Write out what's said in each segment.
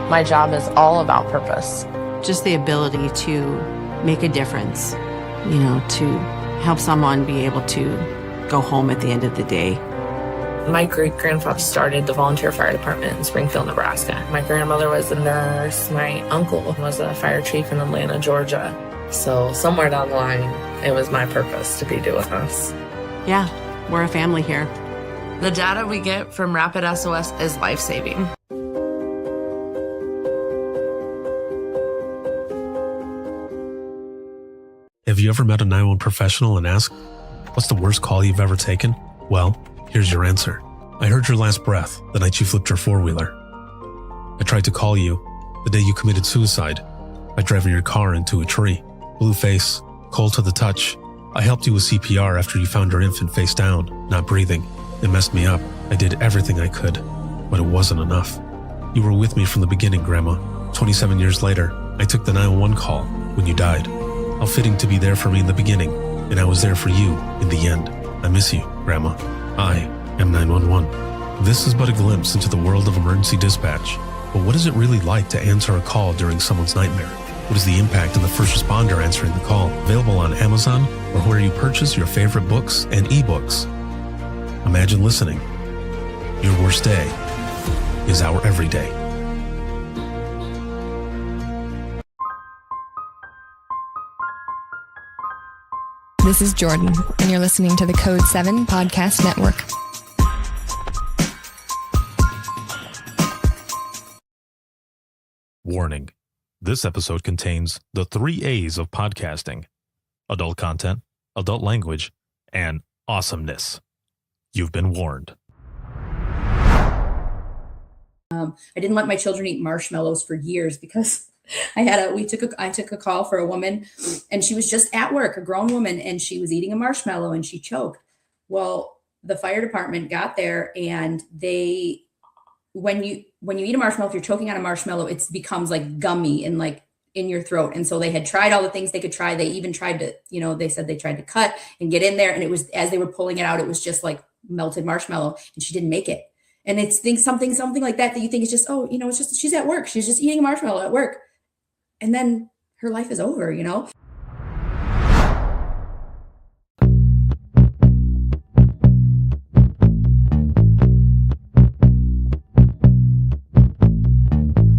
My job is all about purpose. Just the ability to make a difference, you know, to help someone be able to go home at the end of the day. My great-grandfather started the volunteer fire department in Springfield, Nebraska. My grandmother was a nurse. My uncle was a fire chief in Atlanta, Georgia. So somewhere down the line, it was my purpose to be doing this. Yeah, we're a family here. The data we get from RapidSOS is life-saving. Have you ever met a 911 professional and asked, what's the worst call you've ever taken? Well, here's your answer. I heard your last breath the night you flipped your four-wheeler. I tried to call you the day you committed suicide by driving your car into a tree. Blue face, cold to the touch. I helped you with CPR after you found your infant face down, not breathing. It messed me up. I did everything I could, but it wasn't enough. You were with me from the beginning, Grandma. 27 years later, I took the 911 call when you died. How fitting to be there for me in the beginning, and I was there for you in the end. I miss you, Grandma. I am 911. This is but a glimpse into the world of emergency dispatch. But what is it really like to answer a call during someone's nightmare? What is the impact of the first responder answering the call? Available on Amazon or where you purchase your favorite books and ebooks. Imagine listening. Your worst day is our everyday. This is Jordan, and you're listening to the Code 7 Podcast Network. Warning. This episode contains the 3 A's of podcasting: adult content, adult language, and awesomeness. You've been warned. I didn't let my children eat marshmallows for years because I took a call for a woman, and she was just at work, a grown woman, and she was eating a marshmallow and she choked. Well, the fire department got there, and when you eat a marshmallow, if you're choking on a marshmallow, it becomes like gummy and like in your throat. And so they had tried all the things they could try. They even tried to, they said they tried to cut and get in there. And it was, as they were pulling it out, it was just like melted marshmallow, and she didn't make it. And it's something like that you think is just, it's just, she's at work. She's just eating a marshmallow at work. And then her life is over,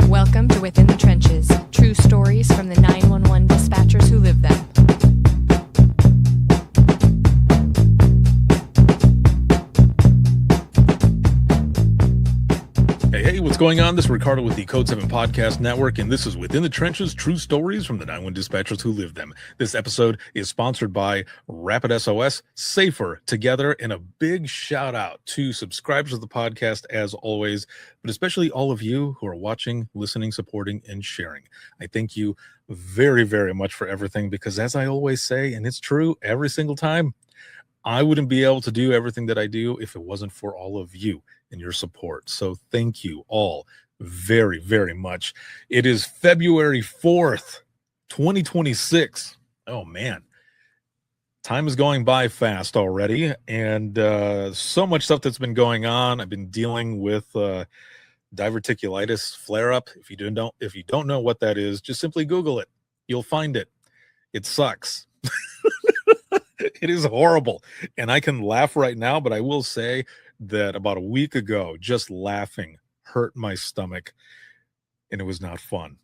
Welcome to Within the Trenches, true stories from the 911 dispatchers who live them. Hey, what's going on? This is Ricardo with the Code 7 Podcast Network, and this is Within the Trenches, true stories from the 911 dispatchers who live them. This episode is sponsored by RapidSOS, Safer Together, and a big shout out to subscribers of the podcast as always, but especially all of you who are watching, listening, supporting, and sharing. I thank you very, very much for everything, because as I always say, and it's true every single time, I wouldn't be able to do everything that I do if it wasn't for all of you and your support. So thank you all very, very much. It is February 4th, 2026. Oh man, time is going by fast already. And so much stuff that's been going on. I've been dealing with diverticulitis flare-up. If you don't know what that is, just simply Google it. You'll find it. It sucks. It is horrible. And I can laugh right now, but I will say that about a week ago, just laughing hurt my stomach, and it was not fun,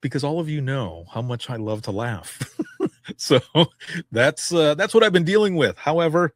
because all of you know how much I love to laugh. So that's what I've been dealing with. However,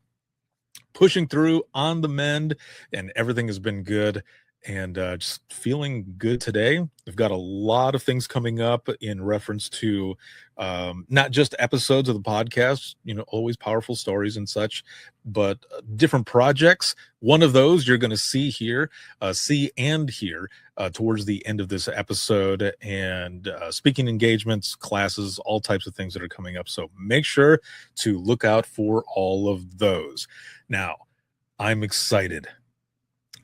pushing through, on the mend, and everything has been good, and just feeling good today. We've got a lot of things coming up in reference to not just episodes of the podcast, always powerful stories and such, but different projects. One of those you're going to see here, see and hear towards the end of this episode, and speaking engagements, classes, all types of things that are coming up. So make sure to look out for all of those. Now, I'm excited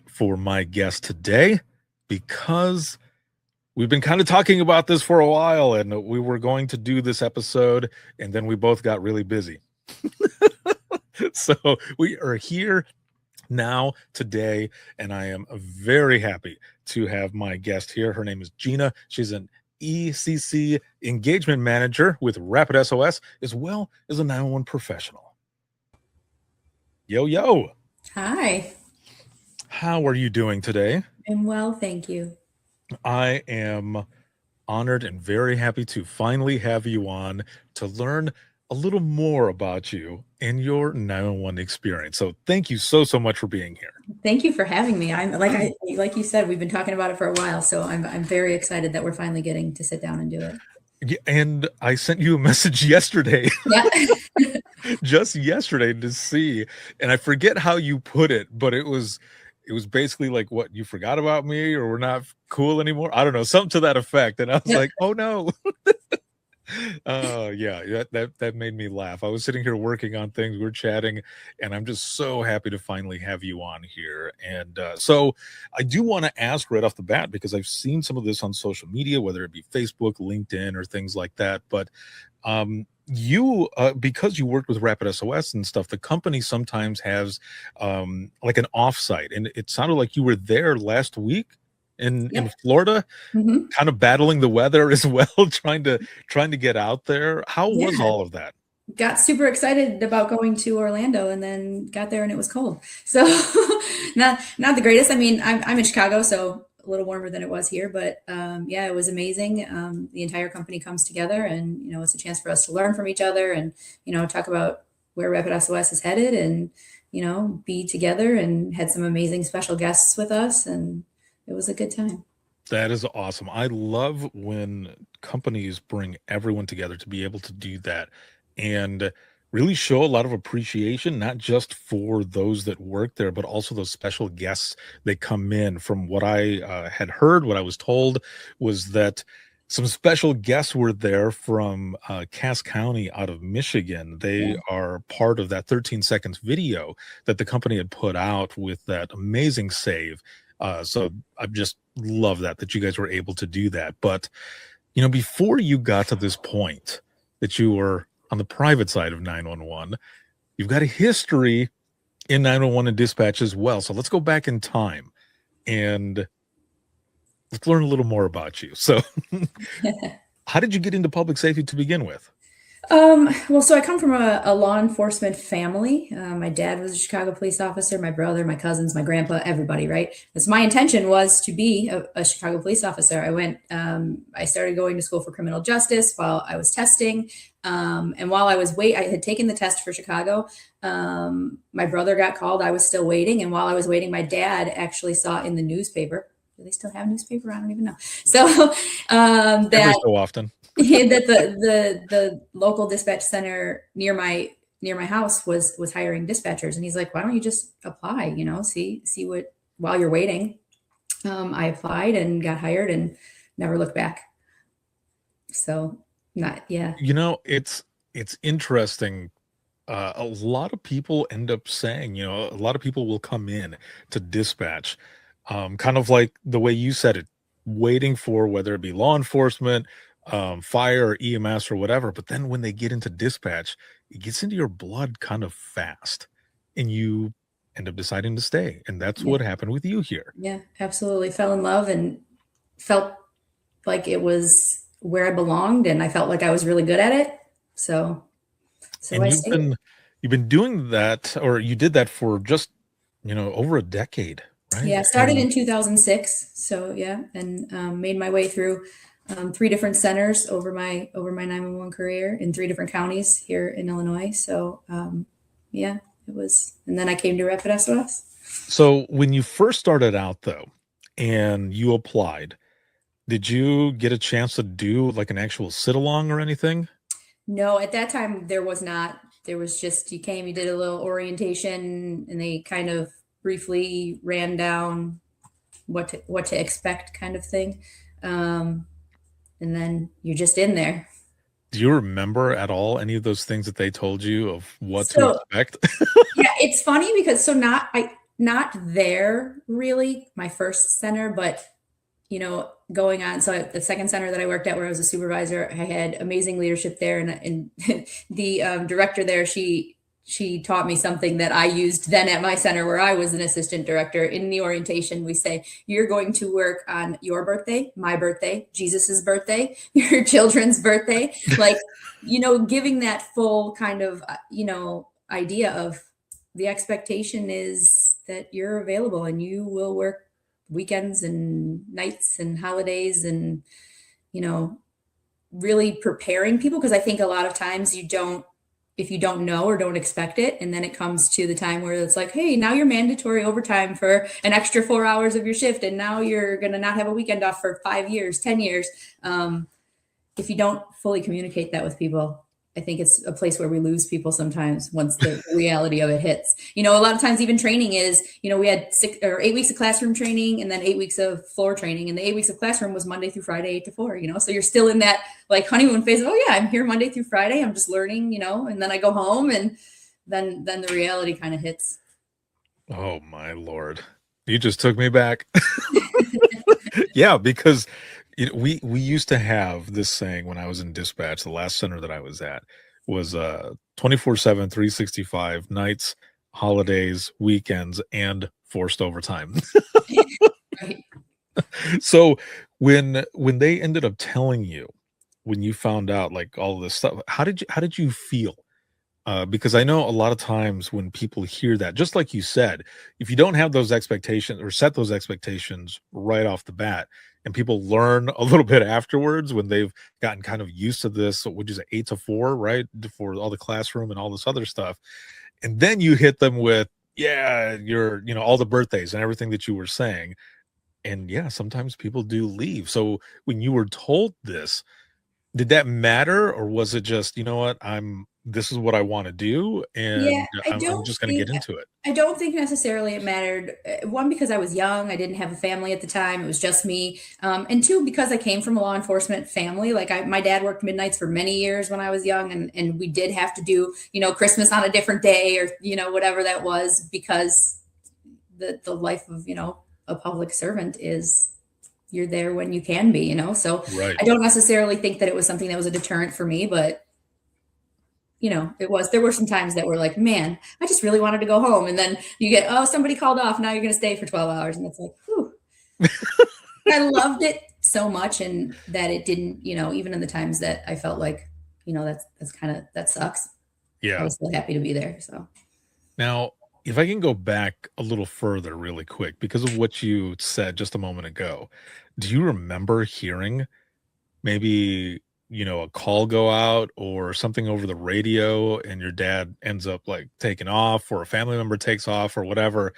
for my guest today, because we've been kind of talking about this for a while, and we were going to do this episode, and then we both got really busy. So we are here now today, and I am very happy to have my guest here. Her name is Gina. She's an ECC Engagement Manager with RapidSOS, as well as a 911 professional. Yo, yo. Hi. How are you doing today? I'm well, thank you. I am honored and very happy to finally have you on to learn a little more about you and your 911 experience. So thank you so much for being here. Thank you for having me. I'm like you said, we've been talking about it for a while, so I'm very excited that we're finally getting to sit down and do it. Yeah, and I sent you a message yesterday. Yeah. Just yesterday to see, and I forget how you put it, but it was basically like, what, you forgot about me, or we're not cool anymore? I don't know, something to that effect. And I was like, oh no. Yeah, that made me laugh. I was sitting here working on things, we're chatting, and I'm just so happy to finally have you on here. And so I do want to ask right off the bat, because I've seen some of this on social media, whether it be Facebook, LinkedIn, or things like that. But you because you worked with RapidSOS and stuff, the company sometimes has like an offsite, and it sounded like you were there last week in Florida, kind of battling the weather as well, trying to get out there. How was all of that? Got super excited about going to Orlando, and then got there and it was cold. So not the greatest. I mean, I'm in Chicago, so a little warmer than it was here, but yeah, it was amazing. The entire company comes together, and it's a chance for us to learn from each other, and talk about where RapidSOS is headed, and be together, and had some amazing special guests with us, and it was a good time. That is awesome. I love when companies bring everyone together to be able to do that and really show a lot of appreciation, not just for those that work there, but also those special guests that come in. From what I had heard, what I was told was that some special guests were there from Cass County out of Michigan. They are part of that 13 seconds video that the company had put out with that amazing save. So I just love that you guys were able to do that. But, before you got to this point that you were on the private side of 911, you've got a history in 911 and dispatch as well. So let's go back in time and let's learn a little more about you. So how did you get into public safety to begin with? Well, so I come from a law enforcement family. My dad was a Chicago police officer, my brother, my cousins, my grandpa, everybody, right? So my intention was to be a Chicago police officer. I started going to school for criminal justice while I was testing. And while I had taken the test for Chicago. My brother got called. I was still waiting. And while I was waiting, my dad actually saw in the newspaper. Do they still have newspaper? I don't even know. So Every so often. that the local dispatch center near my house was hiring dispatchers, and he's like, why don't you just apply, see what, while you're waiting. I applied and got hired and never looked back. So it's interesting. A lot of people end up saying, a lot of people will come in to dispatch, kind of like the way you said it, waiting for whether it be law enforcement, fire or EMS or whatever. But then when they get into dispatch, it gets into your blood kind of fast, and you end up deciding to stay. And that's what happened with you here. Yeah, absolutely. Fell in love and felt like it was where I belonged, and I felt like I was really good at it. So and you've been doing that, or you did that for just, over a decade, right? Yeah, started in 2006. So and made my way through 3 different centers over my 911 career in 3 different counties here in Illinois. So it was, and then I came to RapidSOS. So when you first started out though, and you applied, did you get a chance to do like an actual sit along or anything? No, at that time there was not. There was just, you came, you did a little orientation, and they kind of briefly ran down what to expect, kind of thing. And then you're just in there. Do you remember at all any of those things that they told you of what to expect? Yeah, it's funny because not there really, my first center, but going on. So at the second center that I worked at, where I was a supervisor, I had amazing leadership there, and the director there, she she taught me something that I used then at my center where I was an assistant director. In the orientation, we say, you're going to work on your birthday, my birthday, Jesus's birthday, your children's birthday. Like, giving that full kind of, idea of the expectation is that you're available and you will work weekends and nights and holidays and, really preparing people. Because I think a lot of times if you don't know or don't expect it, and then it comes to the time where it's like, hey, now you're mandatory overtime for an extra 4 hours of your shift, and now you're going to not have a weekend off for 5 years, 10 years. If you don't fully communicate that with people, I think it's a place where we lose people sometimes once the reality of it hits. A lot of times even training is, we had 6 or 8 weeks of classroom training and then 8 weeks of floor training. And the 8 weeks of classroom was Monday through Friday, 8 to 4, so you're still in that like honeymoon phase of, oh yeah, I'm here Monday through Friday. I'm just learning, and then I go home and then the reality kind of hits. Oh my Lord. You just took me back. Yeah, because we used to have this saying when I was in dispatch. The last center that I was at was 24/7, 365 nights, holidays, weekends, and forced overtime. Right. So when they ended up telling you, when you found out like all of this stuff, how did you feel? Because I know a lot of times when people hear that, just like you said, if you don't have those expectations or set those expectations right off the bat, and people learn a little bit afterwards when they've gotten kind of used to this, which is 8 to 4, right? For all the classroom and all this other stuff. And then you hit them with, yeah, all the birthdays and everything that you were saying. And yeah, sometimes people do leave. So when you were told this, did that matter, or was it just, what, this is what I want to do, and Yeah, I'm just going to get into it? I don't think necessarily it mattered. One, because I was young, I didn't have a family at the time; it was just me. And two, because I came from a law enforcement family. Like my dad worked midnights for many years when I was young, and we did have to do, Christmas on a different day, or whatever that was, because the life of a public servant is you're there when you can be, So Right. I don't necessarily think that it was something that was a deterrent for me, but there were some times that were like, man, I just really wanted to go home. And then you get, oh, somebody called off. Now you're going to stay for 12 hours. And it's like, whew. I loved it so much. And that it didn't, even in the times that I felt like, that sucks. Yeah. I was still happy to be there. So now, if I can go back a little further really quick, because of what you said just a moment ago, do you remember hearing maybe, a call go out or something over the radio, and your dad ends up like taking off, or a family member takes off or whatever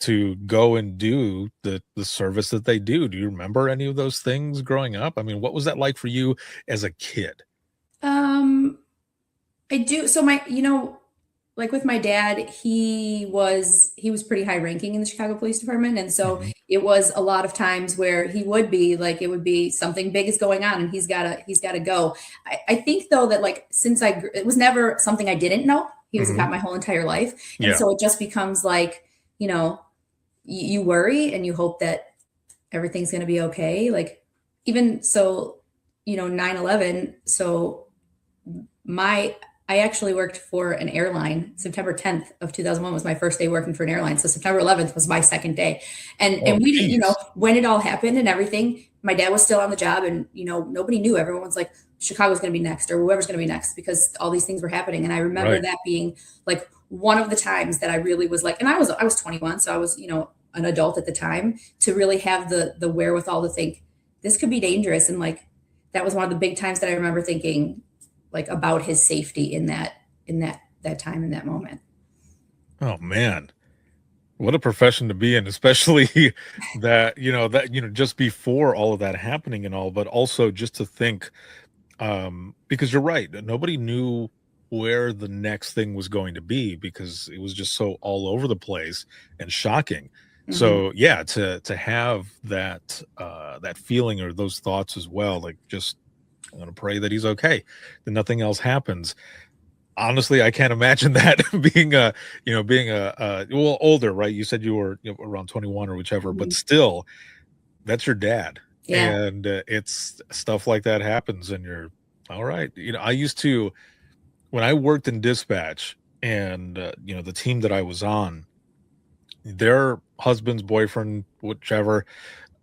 to go and do the service that they do? Do you remember any of those things growing up? I mean, what was that like for you as a kid? I do. So like with my dad, he was pretty high ranking in the Chicago Police Department. And so it was a lot of times where he would be like, it would be something big is going on and he's gotta go. I think though that like, since it was never something I didn't know. He was a cop my whole entire life. And so it just becomes like, you worry and you hope that everything's going to be okay. Like even so, 9/11. So I actually worked for an airline. September 10th of 2001 was my first day working for an airline. So September 11th was my second day. And we didn't, when it all happened and everything, my dad was still on the job and, nobody knew. Everyone was like, Chicago's going to be next or whoever's going to be next because all these things were happening. And I remember that being like one of the times that I really was like, and I was 21. So I was, an adult at the time to really have the wherewithal to think this could be dangerous. And like, that was one of the big times that I remember thinking, like about his safety in that time, in that moment. Oh man, what a profession to be in, especially that, just before all of that happening and all, but also just to think, because you're right, nobody knew where the next thing was going to be because it was just so all over the place and shocking. So yeah, to have that feeling or those thoughts as well, like just, I'm going to pray that he's okay, that nothing else happens. Honestly, I can't imagine that being older, right? You said you were around 21 or whichever, but still, that's your dad. Yeah. And it's stuff like that happens and you're all right. I used to, when I worked in dispatch, and the team that I was on, their husband's boyfriend, whichever,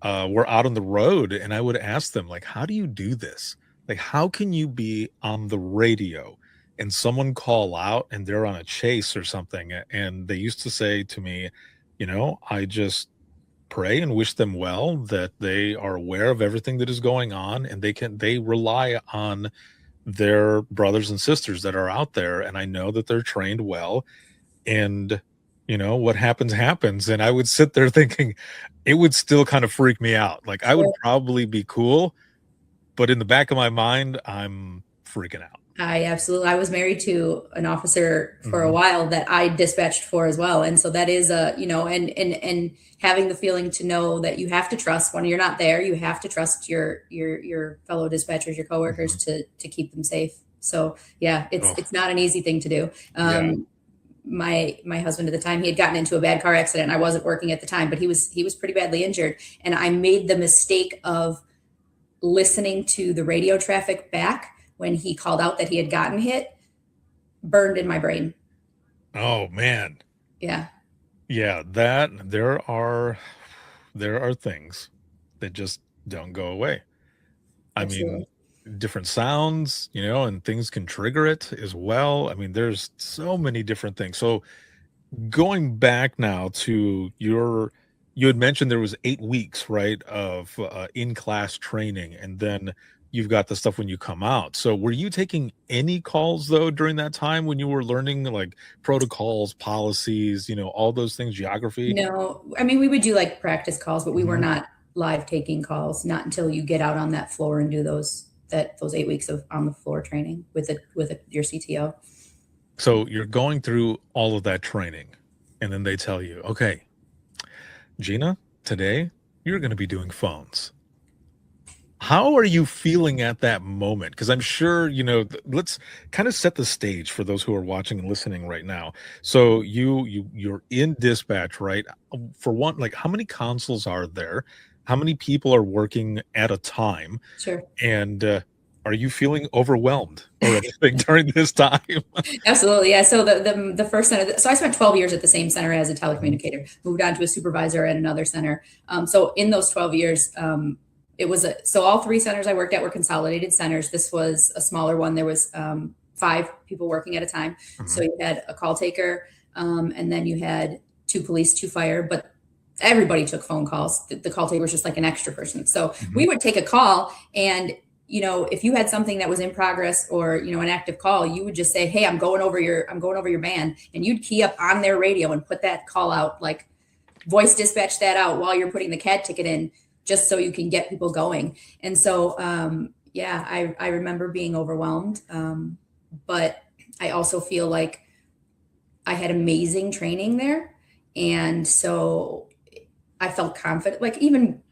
were out on the road, and I would ask them, like, how do you do this? Like, how can you be on the radio and someone call out and they're on a chase or something? And they used to say to me, I just pray and wish them well, that they are aware of everything that is going on, and they rely on their brothers and sisters that are out there, and I know that they're trained well, and what happens. And I would sit there thinking it would still kind of freak me out. Like, I would probably be cool, but in the back of my mind, I'm freaking out. I was married to an officer for a while that I dispatched for as well. And so that is and having the feeling to know that you have to trust when you're not there, you have to trust your fellow dispatchers, your coworkers to keep them safe. So yeah, it's not an easy thing to do. My husband at the time, he had gotten into a bad car accident. I wasn't working at the time, but he was pretty badly injured. And I made the mistake of listening to the radio traffic back when he called out that he had gotten hit. Burned in my brain. Oh man. Yeah. Yeah, that there are things that just don't go away. Absolutely. I mean, different sounds, and things can trigger it as well. I mean, there's so many different things. So going back now to you had mentioned there was 8 weeks, right, of in-class training, and then you've got the stuff when you come out. So were you taking any calls though during that time when you were learning like protocols, policies, all those things, geography? No, I mean, we would do like practice calls, but we were not live taking calls, not until you get out on that floor and do those 8 weeks of on the floor training with your CTO. So you're going through all of that training, and then they tell you, okay, Gina, today you're going to be doing phones. How are you feeling at that moment? Because I'm sure, let's kind of set the stage for those who are watching and listening right now. So you're in dispatch, right? For one, like, how many consoles are there? How many people are working at a time? Sure. And are you feeling overwhelmed or anything during this time? Absolutely. Yeah. So the first center, so I spent 12 years at the same center as a telecommunicator, moved on to a supervisor at another center. So in those 12 years, so all 3 centers I worked at were consolidated centers. This was a smaller one. There was 5 people working at a time. So you had a call taker, and then you had 2 police, 2 fire, but everybody took phone calls. The call taker was just like an extra person. So we would take a call, and if you had something that was in progress or an active call, you would just say, "Hey, I'm going over your band," and you'd key up on their radio and put that call out, like voice dispatch that out while you're putting the CAD ticket in, just so you can get people going. And so, I remember being overwhelmed. But I also feel like I had amazing training there. And so I felt confident, like even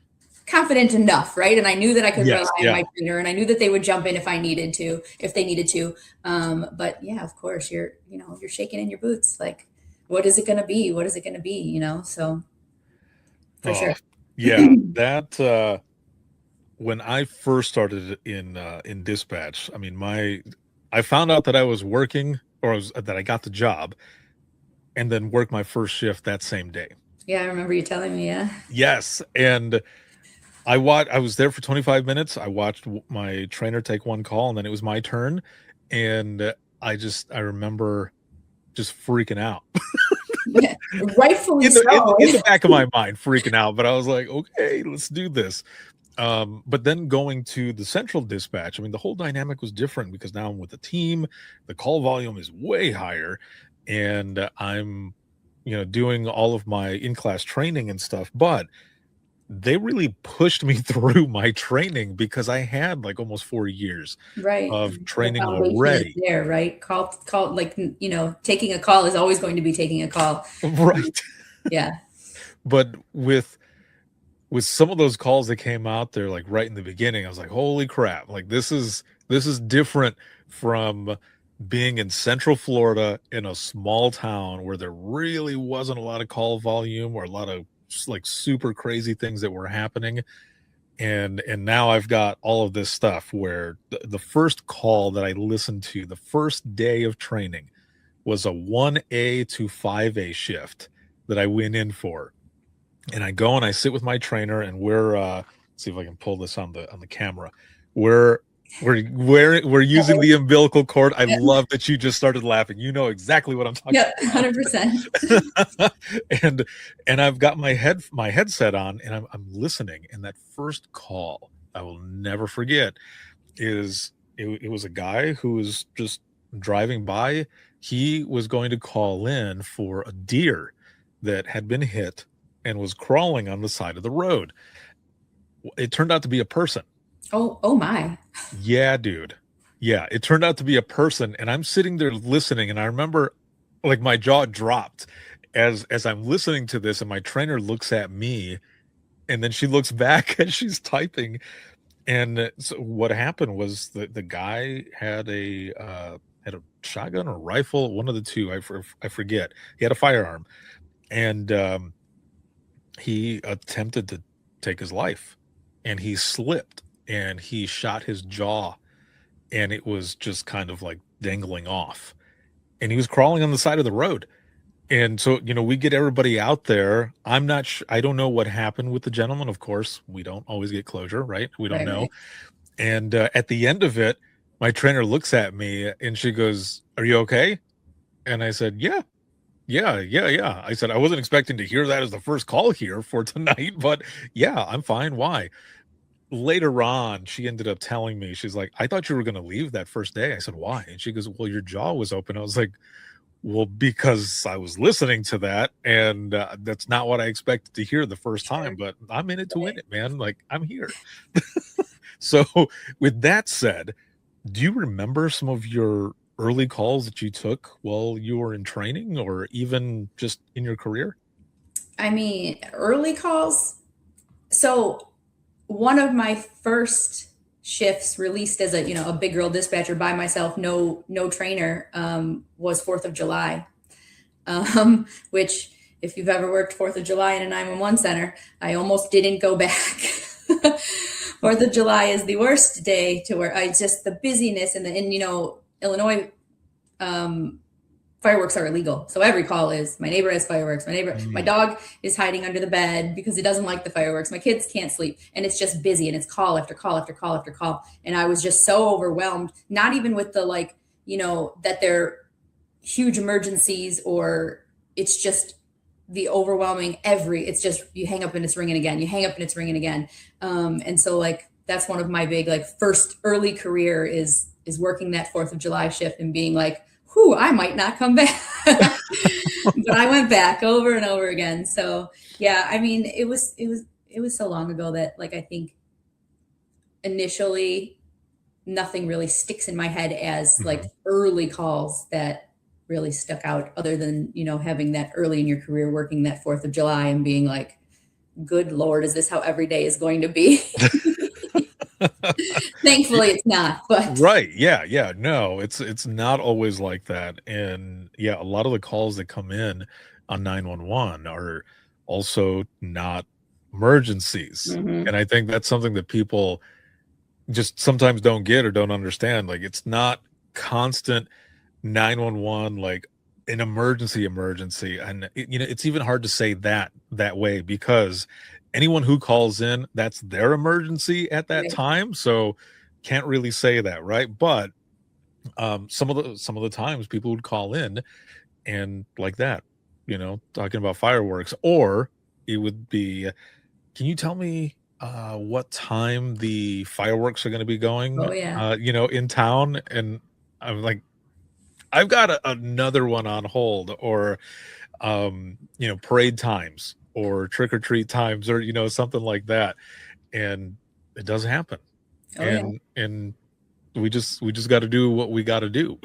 confident enough, right? And I knew that I could rely on my trainer, and I knew that they would jump in if they needed to. But yeah, of course, you're shaking in your boots. Like, what is it going to be? What is it going to be? So for sure. Yeah, that when I first started in dispatch, I mean, I found out that I was working, or that I got the job, and then worked my first shift that same day. Yeah, I remember you telling me. Yeah. Yes, and I was there for 25 minutes. I watched my trainer take one call, and then it was my turn, and I remember just freaking out. Yeah, rightfully in so. the back of my mind, freaking out. But I was like, okay, let's do this. But then going to the central dispatch, I mean, the whole dynamic was different because now I'm with a team. The call volume is way higher, and I'm, doing all of my in-class training and stuff. But they really pushed me through my training because I had like almost 4 years of training already. There, right? Call, like, taking a call is always going to be taking a call. Right. Yeah. But with some of those calls that came out there, like right in the beginning, I was like, holy crap. Like, this is different from being in Central Florida in a small town where there really wasn't a lot of call volume or a lot of like super crazy things that were happening, and now I've got all of this stuff where the first call that I listened to the first day of training was a 1A to 5A shift that I went in for. And I go and I sit with my trainer, and we're see if I can pull this on the camera. We're using the umbilical cord. I love that you just started laughing. You know exactly what I'm talking about. 100%. and I've got my headset on, and I'm listening. And that first call, I will never forget, it was a guy who was just driving by. He was going to call in for a deer that had been hit and was crawling on the side of the road. It turned out to be a person. Oh my. Yeah, dude. Yeah, it turned out to be a person, and I'm sitting there listening, and I remember like my jaw dropped as I'm listening to this, and my trainer looks at me, and then she looks back as she's typing. And so what happened was the guy had a shotgun or rifle, one of the two. I forget. He had a firearm, and he attempted to take his life, and he slipped and he shot his jaw, and it was just kind of like dangling off, and he was crawling on the side of the road. And so, we get everybody out there. I'm not sure. I don't know what happened with the gentleman. Of course, we don't always get closure, right? We don't know. Right. And at the end of it, my trainer looks at me and she goes, "Are you okay?" And I said, Yeah. I said, I wasn't expecting to hear that as the first call here for tonight, but yeah, I'm fine. Why? Later on, she ended up telling me, she's like, "I thought you were going to leave that first day." I said, "Why?" And she goes, "Well, your jaw was open." I was like, "Well, because I was listening to that, and that's not what I expected to hear the first time, but I'm in it to win it, man. Like, I'm here." So with that said, do you remember some of your early calls that you took while you were in training, or even just in your career? I mean, early calls. So one of my first shifts released as a big girl dispatcher by myself, no trainer, was 4th of July, which if you've ever worked 4th of July in a 911 center, I almost didn't go back. 4th of July is the worst day to work. The busyness and Illinois, fireworks are illegal. So every call is, my neighbor has fireworks. My dog is hiding under the bed because he doesn't like the fireworks. My kids can't sleep, and it's just busy, and it's call after call after call after call. And I was just so overwhelmed, not even with the, that they're huge emergencies, or it's just the overwhelming it's just, you hang up and it's ringing again. You hang up and it's ringing again. And so that's one of my big, first early career is working that 4th of July shift and being like, whew, I might not come back. But I went back over and over again. So yeah, I mean, it was so long ago that I think initially nothing really sticks in my head as early calls that really stuck out, other than, having that early in your career, working that 4th of July and being like, good Lord, is this how every day is going to be? Thankfully it's not, but right. Yeah. No, it's not always like that. And yeah, a lot of the calls that come in on 911 are also not emergencies. Mm-hmm. And I think that's something that people just sometimes don't get or don't understand. It's not constant 911, an emergency. And it's even hard to say that way, because anyone who calls in, that's their emergency at that time. So can't really say that, right? But some of the times people would call in and like that, talking about fireworks, or it would be, "Can you tell me what time the fireworks are going to be going, in town?" And I'm like, I've got another one on hold, or, parade times or trick or treat times, or, something like that. And it doesn't happen. And we just got to do what we got to do.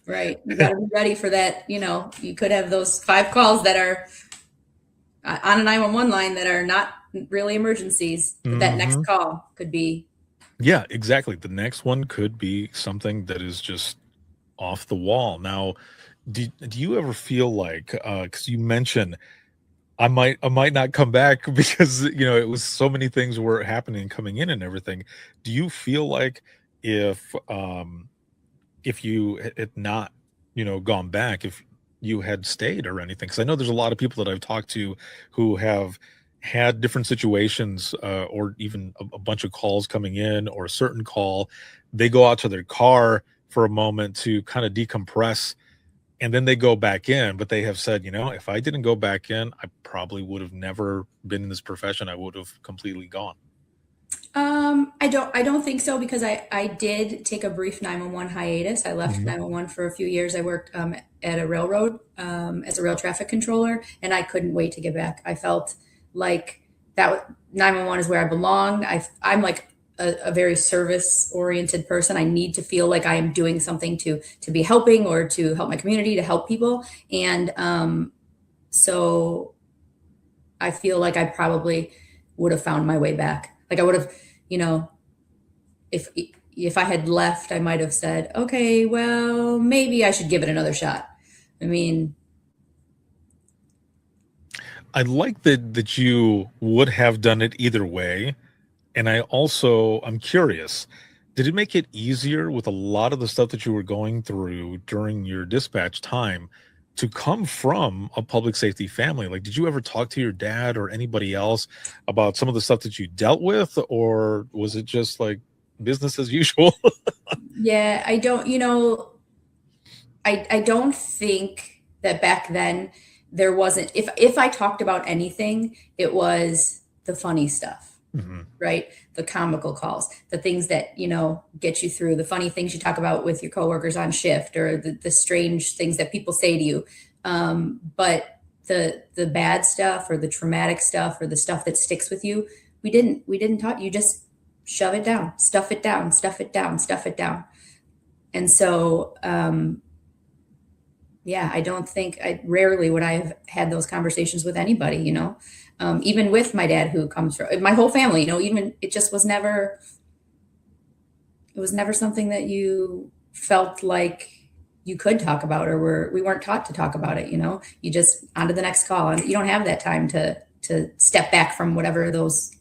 Right. You got to be ready for that. You could have those 5 calls that are on a 911 line that are not really emergencies. But that next call could be. Yeah, exactly. The next one could be something that is just off the wall. Now, do you ever feel like, because you mentioned I might not come back because it was so many things were happening, coming in and everything. Do you feel like if you had not gone back if you had stayed or anything. Because I know there's a lot of people that I've talked to who have had different situations, or even a bunch of calls coming in, or a certain call, they go out to their car for a moment to kind of decompress, and then they go back in. But they have said, if I didn't go back in, I probably would have never been in this profession. I would have completely gone. I don't think so, because I did take a brief 911 hiatus. I left 911 for a few years. I worked at a railroad as a rail traffic controller, and I couldn't wait to get back. I felt like 911 is where I belong. I'm like a very service oriented person. I need to feel like I am doing something to be helping, or to help my community, to help people. And so I feel like I probably would have found my way back. Like I would have, if I had left, I might have said, okay, well, maybe I should give it another shot. I mean, I like that you would have done it either way. And I'm curious, did it make it easier with a lot of the stuff that you were going through during your dispatch time to come from a public safety family? Like, did you ever talk to your dad or anybody else about some of the stuff that you dealt with, or was it just like business as usual? yeah, I don't, I don't think that back then there wasn't, if I talked about anything, it was the funny stuff. Right? The comical calls, the things that, get you through, the funny things you talk about with your coworkers on shift, or the strange things that people say to you. But the bad stuff, or the traumatic stuff, or the stuff that sticks with you, we didn't talk. You just shove it down, stuff it down, stuff it down, stuff it down. And so, I don't think rarely would I have had those conversations with anybody, even with my dad, who comes from my whole family, even it just was never, it was never something that you felt like you could talk about, or we weren't taught to talk about it. You just on to the next call, and you don't have that time to step back from whatever those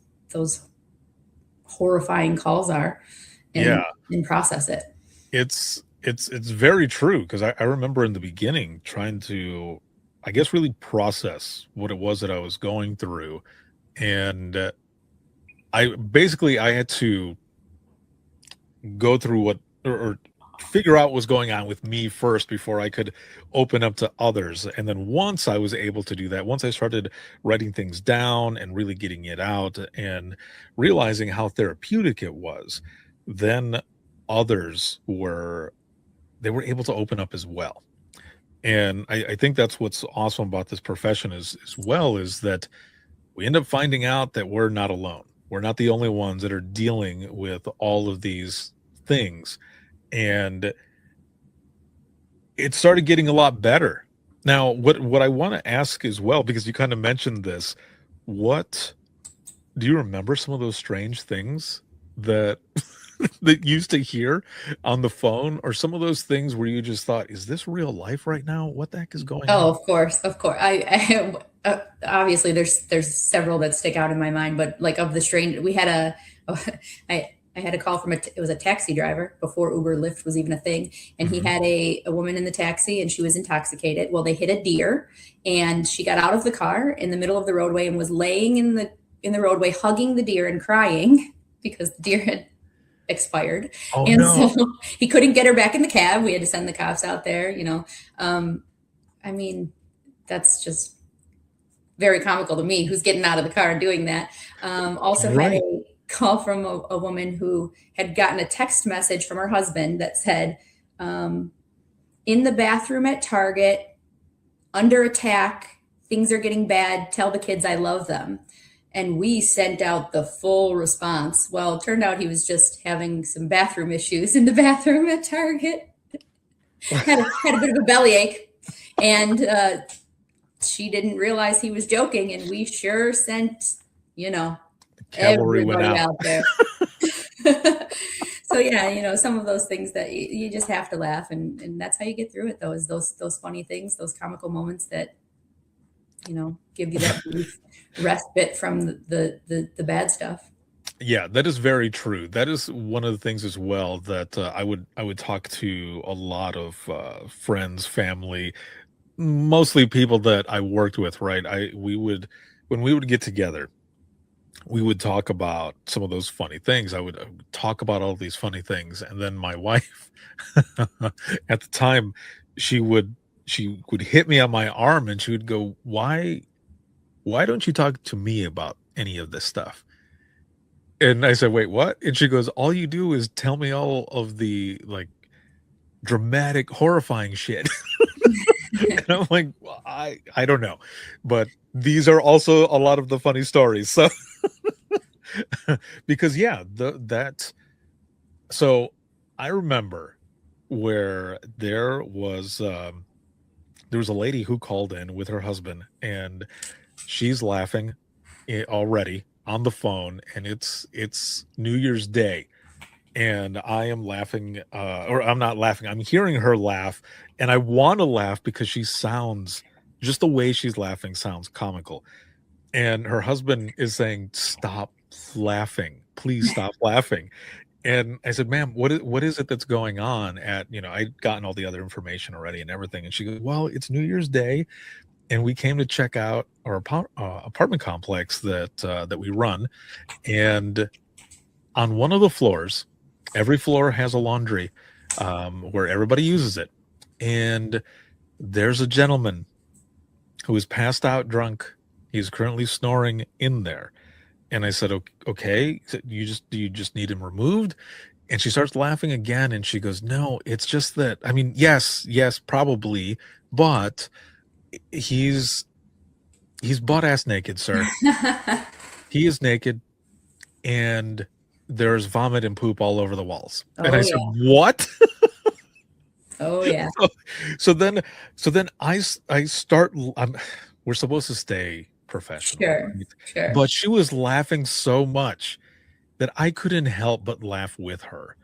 horrifying calls are and process it. It's very true, because I remember in the beginning trying to, I guess, really process what it was that I was going through. And I had to go through or figure out what was going on with me first before I could open up to others. And then once I was able to do that, once I started writing things down and really getting it out and realizing how therapeutic it was, then others were able to open up as well. And I think that's what's awesome about this profession as well, is that we end up finding out that we're not alone. We're not the only ones that are dealing with all of these things. And it started getting a lot better. Now, what I want to ask as well, because you kind of mentioned this, what do you remember some of those strange things that that you used to hear on the phone, or some of those things where you just thought, is this real life right now? What the heck is going on? Oh, of course. I obviously there's several that stick out in my mind, but like of the strange, we had I had a call from it was a taxi driver before Uber Lyft was even a thing. And he had a woman in the taxi, and she was intoxicated. Well, they hit a deer, and she got out of the car in the middle of the roadway and was laying in the roadway, hugging the deer and crying because the deer had expired. Oh, and no. So he couldn't get her back in the cab. We had to send the cops out there, I mean, that's just very comical to me, who's getting out of the car and doing that. Also Right. had a call from a woman who had gotten a text message from her husband that said, in the bathroom at Target, under attack, things are getting bad, tell the kids I love them. And we sent out the full response. Well, it turned out he was just having some bathroom issues in the bathroom at Target. had a bit of a bellyache, and she didn't realize he was joking. And we sure sent, Cavalry went everybody out. out there. So yeah, some of those things that you just have to laugh, and that's how you get through it. Though, is those funny things, those comical moments that give you that brief respite from the bad stuff. Yeah, that is very true. That is one of the things as well that I would talk to a lot of friends, family, mostly people that I worked with. Right, we would when we would get together, we would talk about some of those funny things. I would talk about all these funny things, and then my wife, at the time, she would she would hit me on my arm, and she would go, "Why don't you talk to me about any of this stuff?" And I said, "Wait, what?" And she goes, "All you do is tell me all of the, like, dramatic, horrifying shit." And I'm like, "Well, I don't know, but these are also a lot of the funny stories." So because, yeah, so I remember where there was a lady who called in with her husband, and she's laughing already on the phone, and it's New Year's Day, and I am laughing, or I'm not laughing. I'm hearing her laugh, and I want to laugh because she sounds just the way she's laughing sounds comical. And her husband is saying, "Stop laughing, please stop laughing." And I said, "Ma'am, what is it that's going on?" I'd gotten all the other information already and everything, and she goes, "Well, it's New Year's Day, and we came to check out our apartment complex that we run, and on one of the floors, every floor has a laundry, where everybody uses it, and there's a gentleman who is passed out drunk. He's currently snoring in there." And I said, Okay, so do you just need him removed?" And she starts laughing again, and she goes, "No, it's just that, I mean, yes, probably, but he's butt ass naked, sir. He is naked, and there's vomit and poop all over the walls." And Oh I said, yeah. "What?" Oh yeah. so, so then I start. We're supposed to stay professional, Sure. right? Sure. But she was laughing so much that I couldn't help but laugh with her.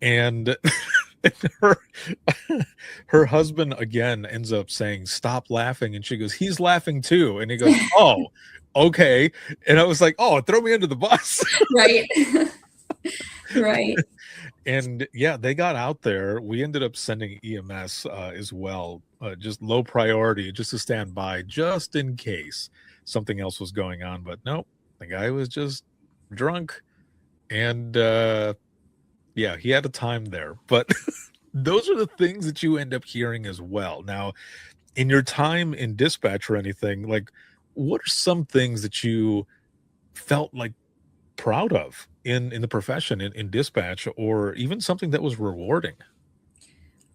And her her husband again ends up saying, "Stop laughing," and she goes, "He's laughing too," and he goes, "Oh, okay." And I was like, "Oh, throw me under the bus." Right. Right. And yeah, they got out there. We ended up sending EMS as well, just low priority, just to stand by, just in case something else was going on. But nope, the guy was just drunk, and yeah, he had a time there. But those are the things that you end up hearing as well. Now, in your time in dispatch or anything, like, what are some things that you felt like proud of in the profession in dispatch, or even something that was rewarding?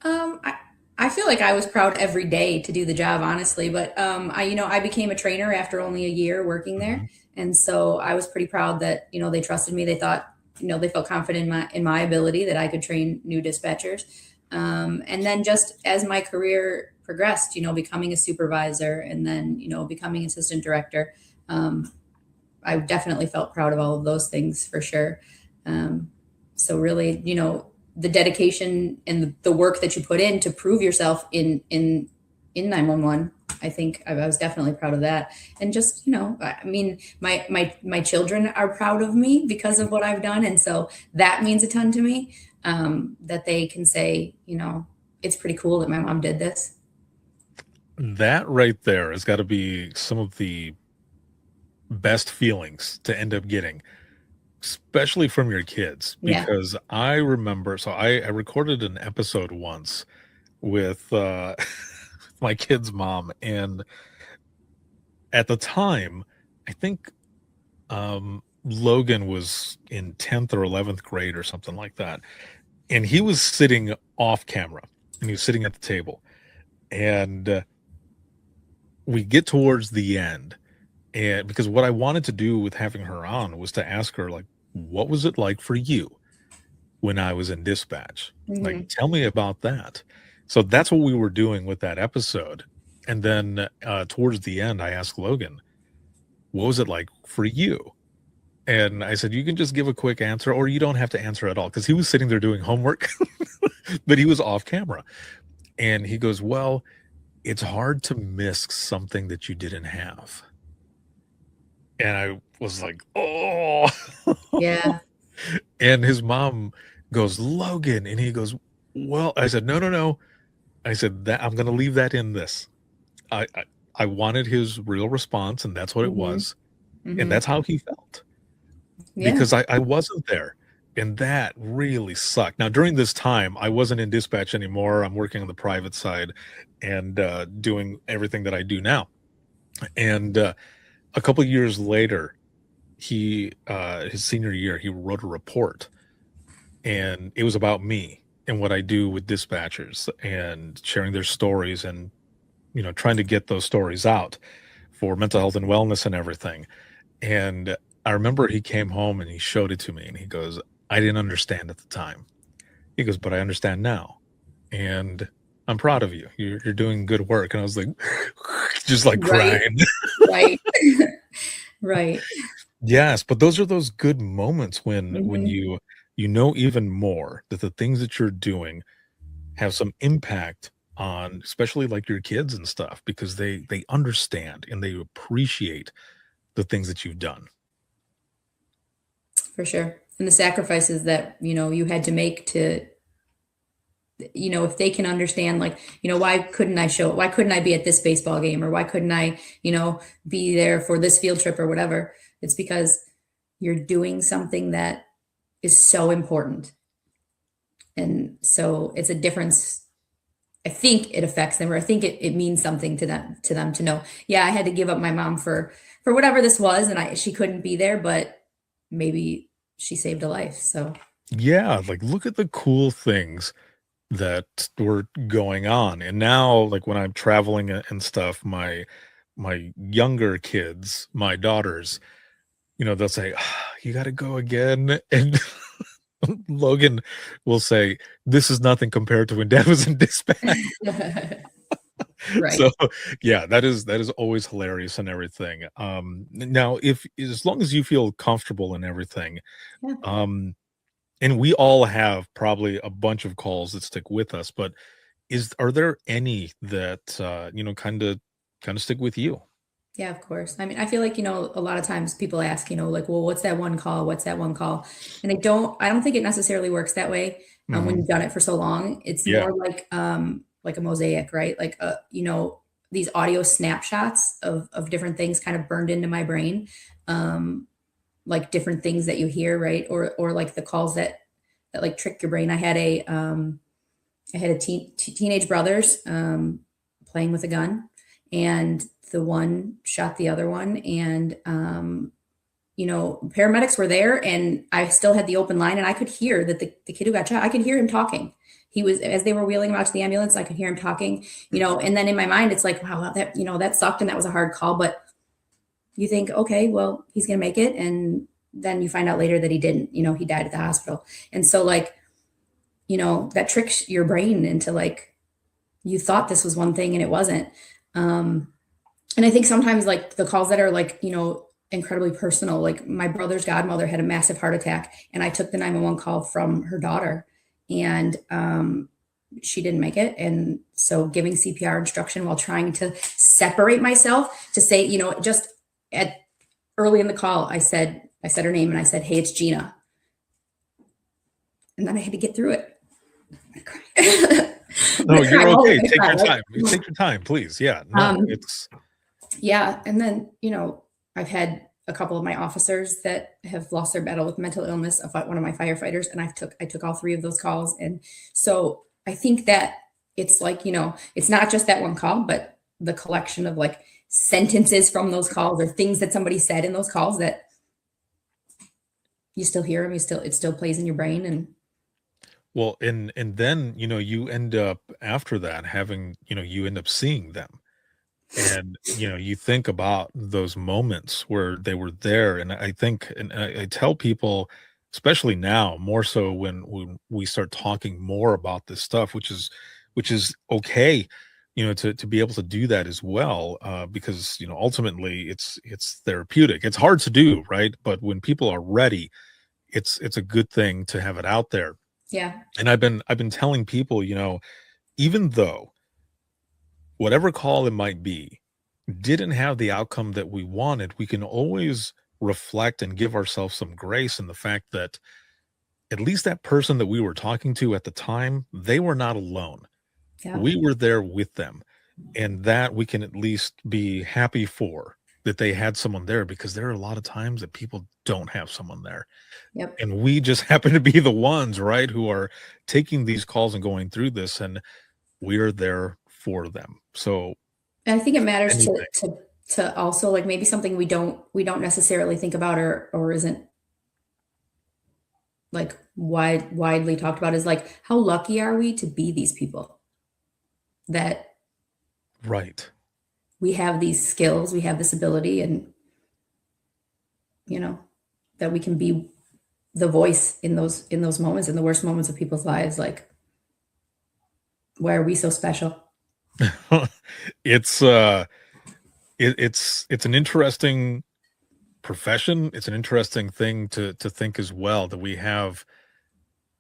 Um, I, I feel like I was proud every day to do the job, honestly. But I became a trainer after only a year working Mhm. there, and so I was pretty proud that they trusted me. They thought they felt confident in my ability that I could train new dispatchers. And then just as my career progressed, becoming a supervisor and then becoming assistant director, I definitely felt proud of all of those things for sure. Um, so really, the dedication and the work that you put in to prove yourself in 911, I think I was definitely proud of that. And just, I mean, my children are proud of me because of what I've done, and so that means a ton to me. That they can say, it's pretty cool that my mom did this. That right there has got to be some of the best feelings to end up getting, especially from your kids, Yeah. because I remember, so I recorded an episode once with my kid's mom, and at the time, I think Logan was in 10th or 11th grade or something like that, and he was sitting off camera, and he was sitting at the table, and we get towards the end. And because what I wanted to do with having her on was to ask her, like, what was it like for you when I was in dispatch? Like, Hmm. tell me about that. So that's what we were doing with that episode. And then towards the end, I asked Logan, what was it like for you? And I said, you can just give a quick answer, or you don't have to answer at all, because he was sitting there doing homework, but he was off camera. And he goes, well, it's hard to miss something that you didn't have. And I was like, oh. Yeah. And his mom goes, Logan. And he goes, well, I said, no. I said that I'm going to leave that in this. I wanted his real response, and that's what it Hmm. was. And Hmm. that's how he felt, Yeah. because I wasn't there. And that really sucked. Now, during this time, I wasn't in dispatch anymore. I'm working on the private side and doing everything that I do now. And a couple of years later, his senior year, he wrote a report, and it was about me and what I do with dispatchers and sharing their stories and, trying to get those stories out for mental health and wellness and everything. And I remember he came home and he showed it to me, and he goes, I didn't understand at the time. He goes, but I understand now. And I'm proud of you. You're doing good work. And I was like, just like Right. crying. Right. Right. Yes, but those are those good moments when Hmm. you know even more that the things that you're doing have some impact on, especially like your kids and stuff, because they understand and they appreciate the things that you've done. For sure. And the sacrifices that, you had to make to, if they can understand, like, why couldn't I show it? Why couldn't I be at this baseball game? Or why couldn't I, be there for this field trip or whatever? It's because you're doing something that is so important. And so it's a difference. I think it affects them, or I think it means something to them to know, yeah, I had to give up my mom for whatever this was, and she couldn't be there, but maybe she saved a life. So Yeah, like look at the cool things that were going on. And now, like when I'm traveling and stuff, my younger kids, my daughters, they'll say, "Ah, you got to go again." And Logan will say, this is nothing compared to when dad was in dispatch. right. So yeah, that is always hilarious and everything. Now, if as long as you feel comfortable and everything, Yeah. um and we all have probably a bunch of calls that stick with us, but are there any that kind of stick with you? Yeah, of course. I mean, I feel like, a lot of times people ask, like, well, what's that one call? What's that one call? And I don't think it necessarily works that way. When Hmm. you've done it for so long, it's Yeah. more like a mosaic, right? Like, these audio snapshots of different things kind of burned into my brain. Um, like different things that you hear, right? Or like the calls that like trick your brain. I had a teenage brothers, playing with a gun, and the one shot the other one, and paramedics were there, and I still had the open line, and I could hear that the kid who got shot, I could hear him talking. He was, as they were wheeling him out to the ambulance, I could hear him talking, and then in my mind, it's like, wow, that sucked, and that was a hard call, but you think, okay, well, he's gonna make it, and then you find out later that he didn't. He died at the hospital, and so like, that tricks your brain into like, you thought this was one thing and it wasn't. Um, and I think sometimes like the calls that are like, incredibly personal, like my brother's godmother had a massive heart attack, and I took the 911 call from her daughter, and she didn't make it. And so giving CPR instruction while trying to separate myself to say, just at early in the call, I said her name, and I said, hey, it's Gina. And then I had to get through it. No, you're okay. Take Cry, your right? time. Take your time, please. Yeah. No, Um, it's yeah. And then, I've had a couple of my officers that have lost their battle with mental illness. One of my firefighters, and I took all three of those calls. And so I think that it's like, it's not just that one call, but the collection of like sentences from those calls, or things that somebody said in those calls that you still hear them, it still plays in your brain. And well, and then you end up after that having you end up seeing them, and you think about those moments where they were there. And I think, and I tell people, especially now more so when we start talking more about this stuff, which is okay, to be able to do that as well, because ultimately it's therapeutic. It's hard to do, right? But when people are ready, it's a good thing to have it out there. yeah, And I've been telling people, even though whatever call it might be didn't have the outcome that we wanted, we can always reflect and give ourselves some grace in the fact that at least that person that we were talking to at the time, they were not alone. Yeah. We were there with them, and that we can at least be happy for, that they had someone there, because there are a lot of times that people don't have someone there. Yep. And we just happen to be the ones, right, who are taking these calls and going through this, and we're there for them. So And I think it matters anything. to also, like, maybe something we don't necessarily think about, or isn't like widely talked about, is like, how lucky are we to be these people, that Right. we have these skills, we have this ability, and that we can be the voice in those moments, in the worst moments of people's lives. Like, why are we so special? It's it's an interesting profession. It's an interesting thing to think as well, that we have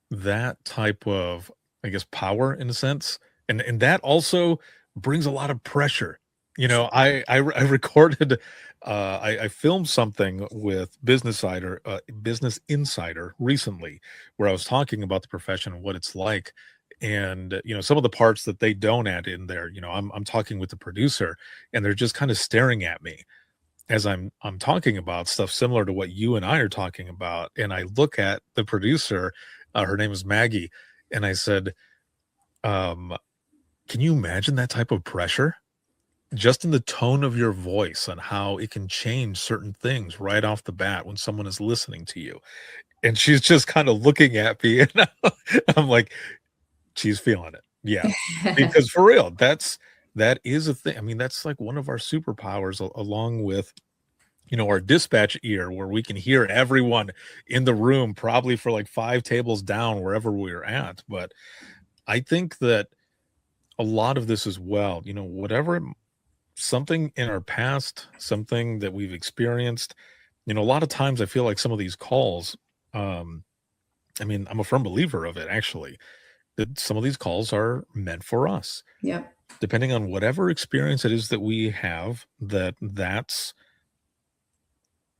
that type of, I guess, power in a sense, and that also brings a lot of pressure. I recorded, I filmed something with Business Insider recently, where I was talking about the profession and what it's like, and some of the parts that they don't add in there. I'm talking with the producer, and they're just kind of staring at me as I'm talking about stuff similar to what you and I are talking about, and I look at the producer. Her name is Maggie, and I said, "Can you imagine that type of pressure? Just in the tone of your voice, and how it can change certain things right off the bat when someone is listening to you." And she's just kind of looking at me, and I'm like, she's feeling it. Yeah. Because for real, that is a thing. I mean, that's like one of our superpowers, along with, our dispatch ear, where we can hear everyone in the room, probably for like 5 tables down, wherever we're at. But I think that a lot of this as well, whatever, something in our past, something that we've experienced, a lot of times I feel like some of these calls, I mean, I'm a firm believer of it, actually, that some of these calls are meant for us. Yep. Depending on whatever experience it is that we have, that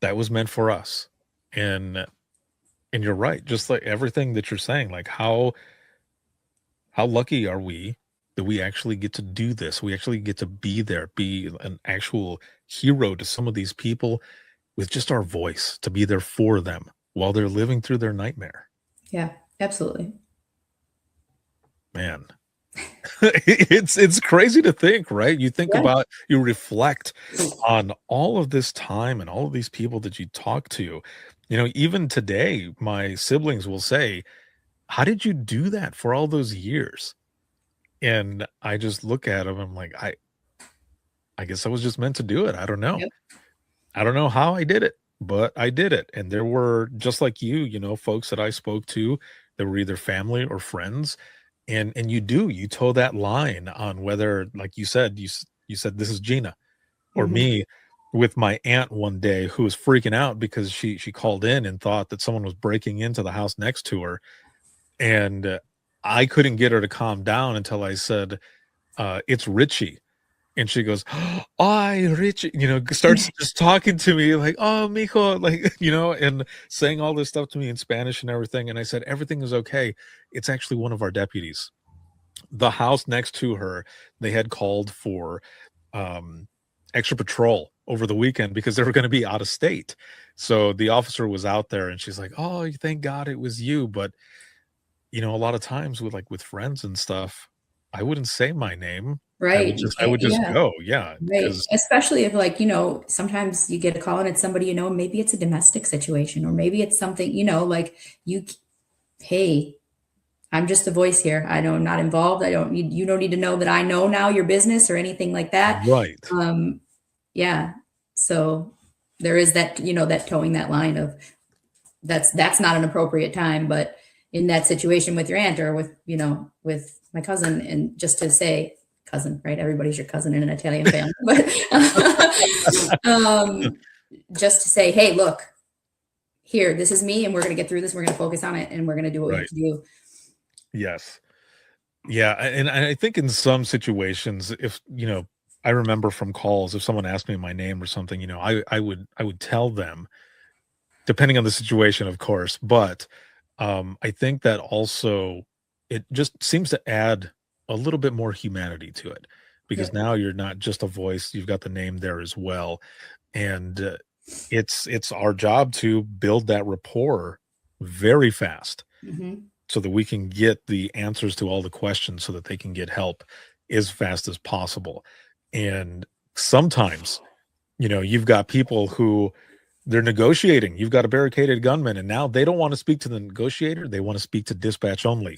was meant for us. And you're right, just like everything that you're saying, like how lucky are we that we actually get to do this? We actually get to be there, be an actual hero to some of these people with just our voice, to be there for them while they're living through their nightmare. Yeah, absolutely. Man, it's crazy to think, right? You think about, you reflect on all of this time and all of these people that you talk to. Even today, my siblings will say, "How did you do that for all those years?" And I just look at them. I'm like, I guess I was just meant to do it. I don't know. Yep. I don't know how I did it, but I did it. And there were, just like you, folks that I spoke to that were either family or friends. And you toe that line on whether, like you said, you said, "This is Gina," or me with my aunt one day, who was freaking out because she called in and thought that someone was breaking into the house next to her. And I couldn't get her to calm down until I said, "It's Richie." And she goes, "Ay, Richie," starts just talking to me like, "Oh, mijo," like, and saying all this stuff to me in Spanish and everything. And I said, "Everything is okay. It's actually one of our deputies." The house next to her, they had called for extra patrol over the weekend because they were going to be out of state. So the officer was out there, and she's like, "Oh, thank God it was you." But a lot of times with friends and stuff, I wouldn't say my name. Right. I would just Yeah. go. Yeah. Right. Especially if, like, sometimes you get a call and it's somebody, maybe it's a domestic situation, or maybe it's something, like, hey, I'm just a voice here. I'm not involved. You don't need to know that I know now your business or anything like that. Right. Yeah. So there is that, that towing that line of that's not an appropriate time, but in that situation with your aunt, or with my cousin, and just to say, cousin, right? Everybody's your cousin in an Italian family, but just to say, "Hey, look, here, this is me, and we're going to get through this. We're going to focus on it, and we're going to do what we have to do." Yes. Yeah. And I think in some situations, if, I remember from calls, if someone asked me my name or something, I would tell them, depending on the situation, of course. But I think that also it just seems to add a little bit more humanity to it, because Yep. now you're not just a voice, you've got the name there as well. And it's our job to build that rapport very fast Mhm. so that we can get the answers to all the questions so that they can get help as fast as possible. And sometimes, you've got people who they're negotiating. You've got a barricaded gunman, and now they don't want to speak to the negotiator. They want to speak to dispatch only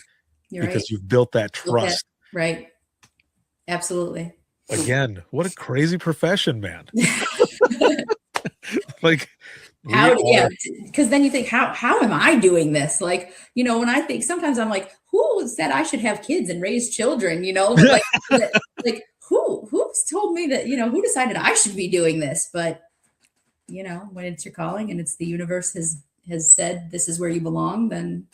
You're right. because you've built that Built that- trust. Right. Absolutely. Again, what a crazy profession, man. Like, because then you think, how am I doing this? Like, when I think, sometimes I'm like, who said I should have kids and raise children? Like, like who's told me that, who decided I should be doing this? But when it's your calling and it's the universe has said this is where you belong, then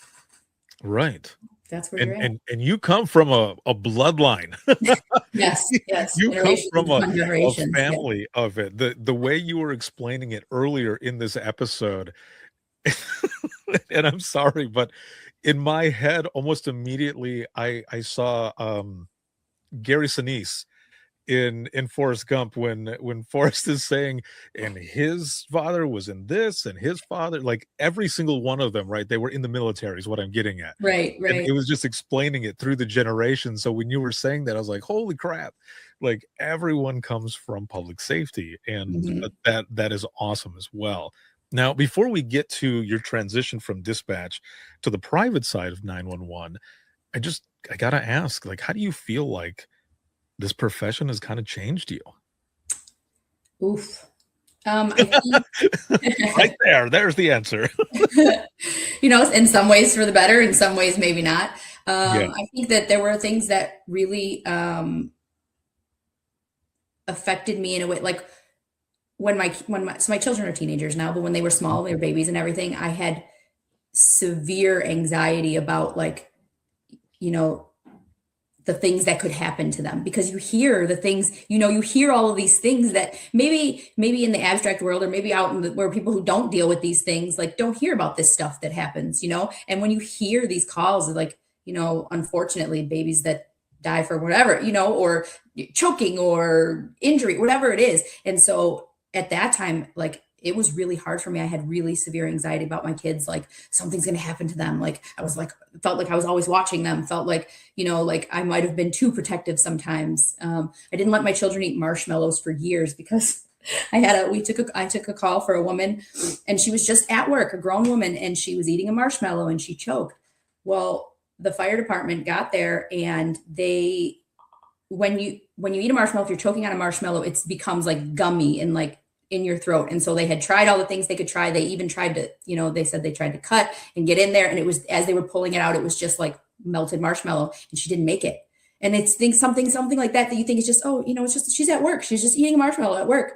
right. that's where you're at. And you come from a bloodline. Yes. You come from a generations. family of it. The way you were explaining it earlier in this episode, and I'm sorry, but in my head, almost immediately, I saw Gary Sinise in Forrest Gump when Forrest is saying, and his father was in this, and his father, like every single one of them, right? They were in the military is what I'm getting at. Right. And it was just explaining it through the generations. So when you were saying that, I was like, holy crap, like everyone comes from public safety. And that is awesome as well. Now, before we get to your transition from dispatch to the private side of 911, I gotta ask, like, how do you feel like this profession has kind of changed you? Oof. I think, Right there's the answer. In some ways for the better, in some ways maybe not. Yeah. I think that there were things that really affected me in a way, like when my children are teenagers now, but when they were small, they were babies and everything, I had severe anxiety about, like, the things that could happen to them, because you hear the things, you hear all of these things that maybe in the abstract world, or maybe out where people who don't deal with these things, like, don't hear about this stuff that happens, and when you hear these calls, like, unfortunately, babies that die for whatever, or choking or injury, whatever it is. And so at that time, like, it was really hard for me. I had really severe anxiety about my kids. Like, something's going to happen to them. Like, felt like I was always watching them, felt like, like I might've been too protective sometimes. I didn't let my children eat marshmallows for years because I took a call for a woman, and she was just at work, a grown woman, and she was eating a marshmallow and she choked. Well, the fire department got there, and when you eat a marshmallow, if you're choking on a marshmallow, it becomes like gummy and like in your throat. And so they had tried all the things they could try. They even tried to, they said they tried to cut and get in there. And it was, as they were pulling it out, it was just like melted marshmallow, and she didn't make it. And it's something like that you think is just, it's just, she's at work. She's just eating a marshmallow at work.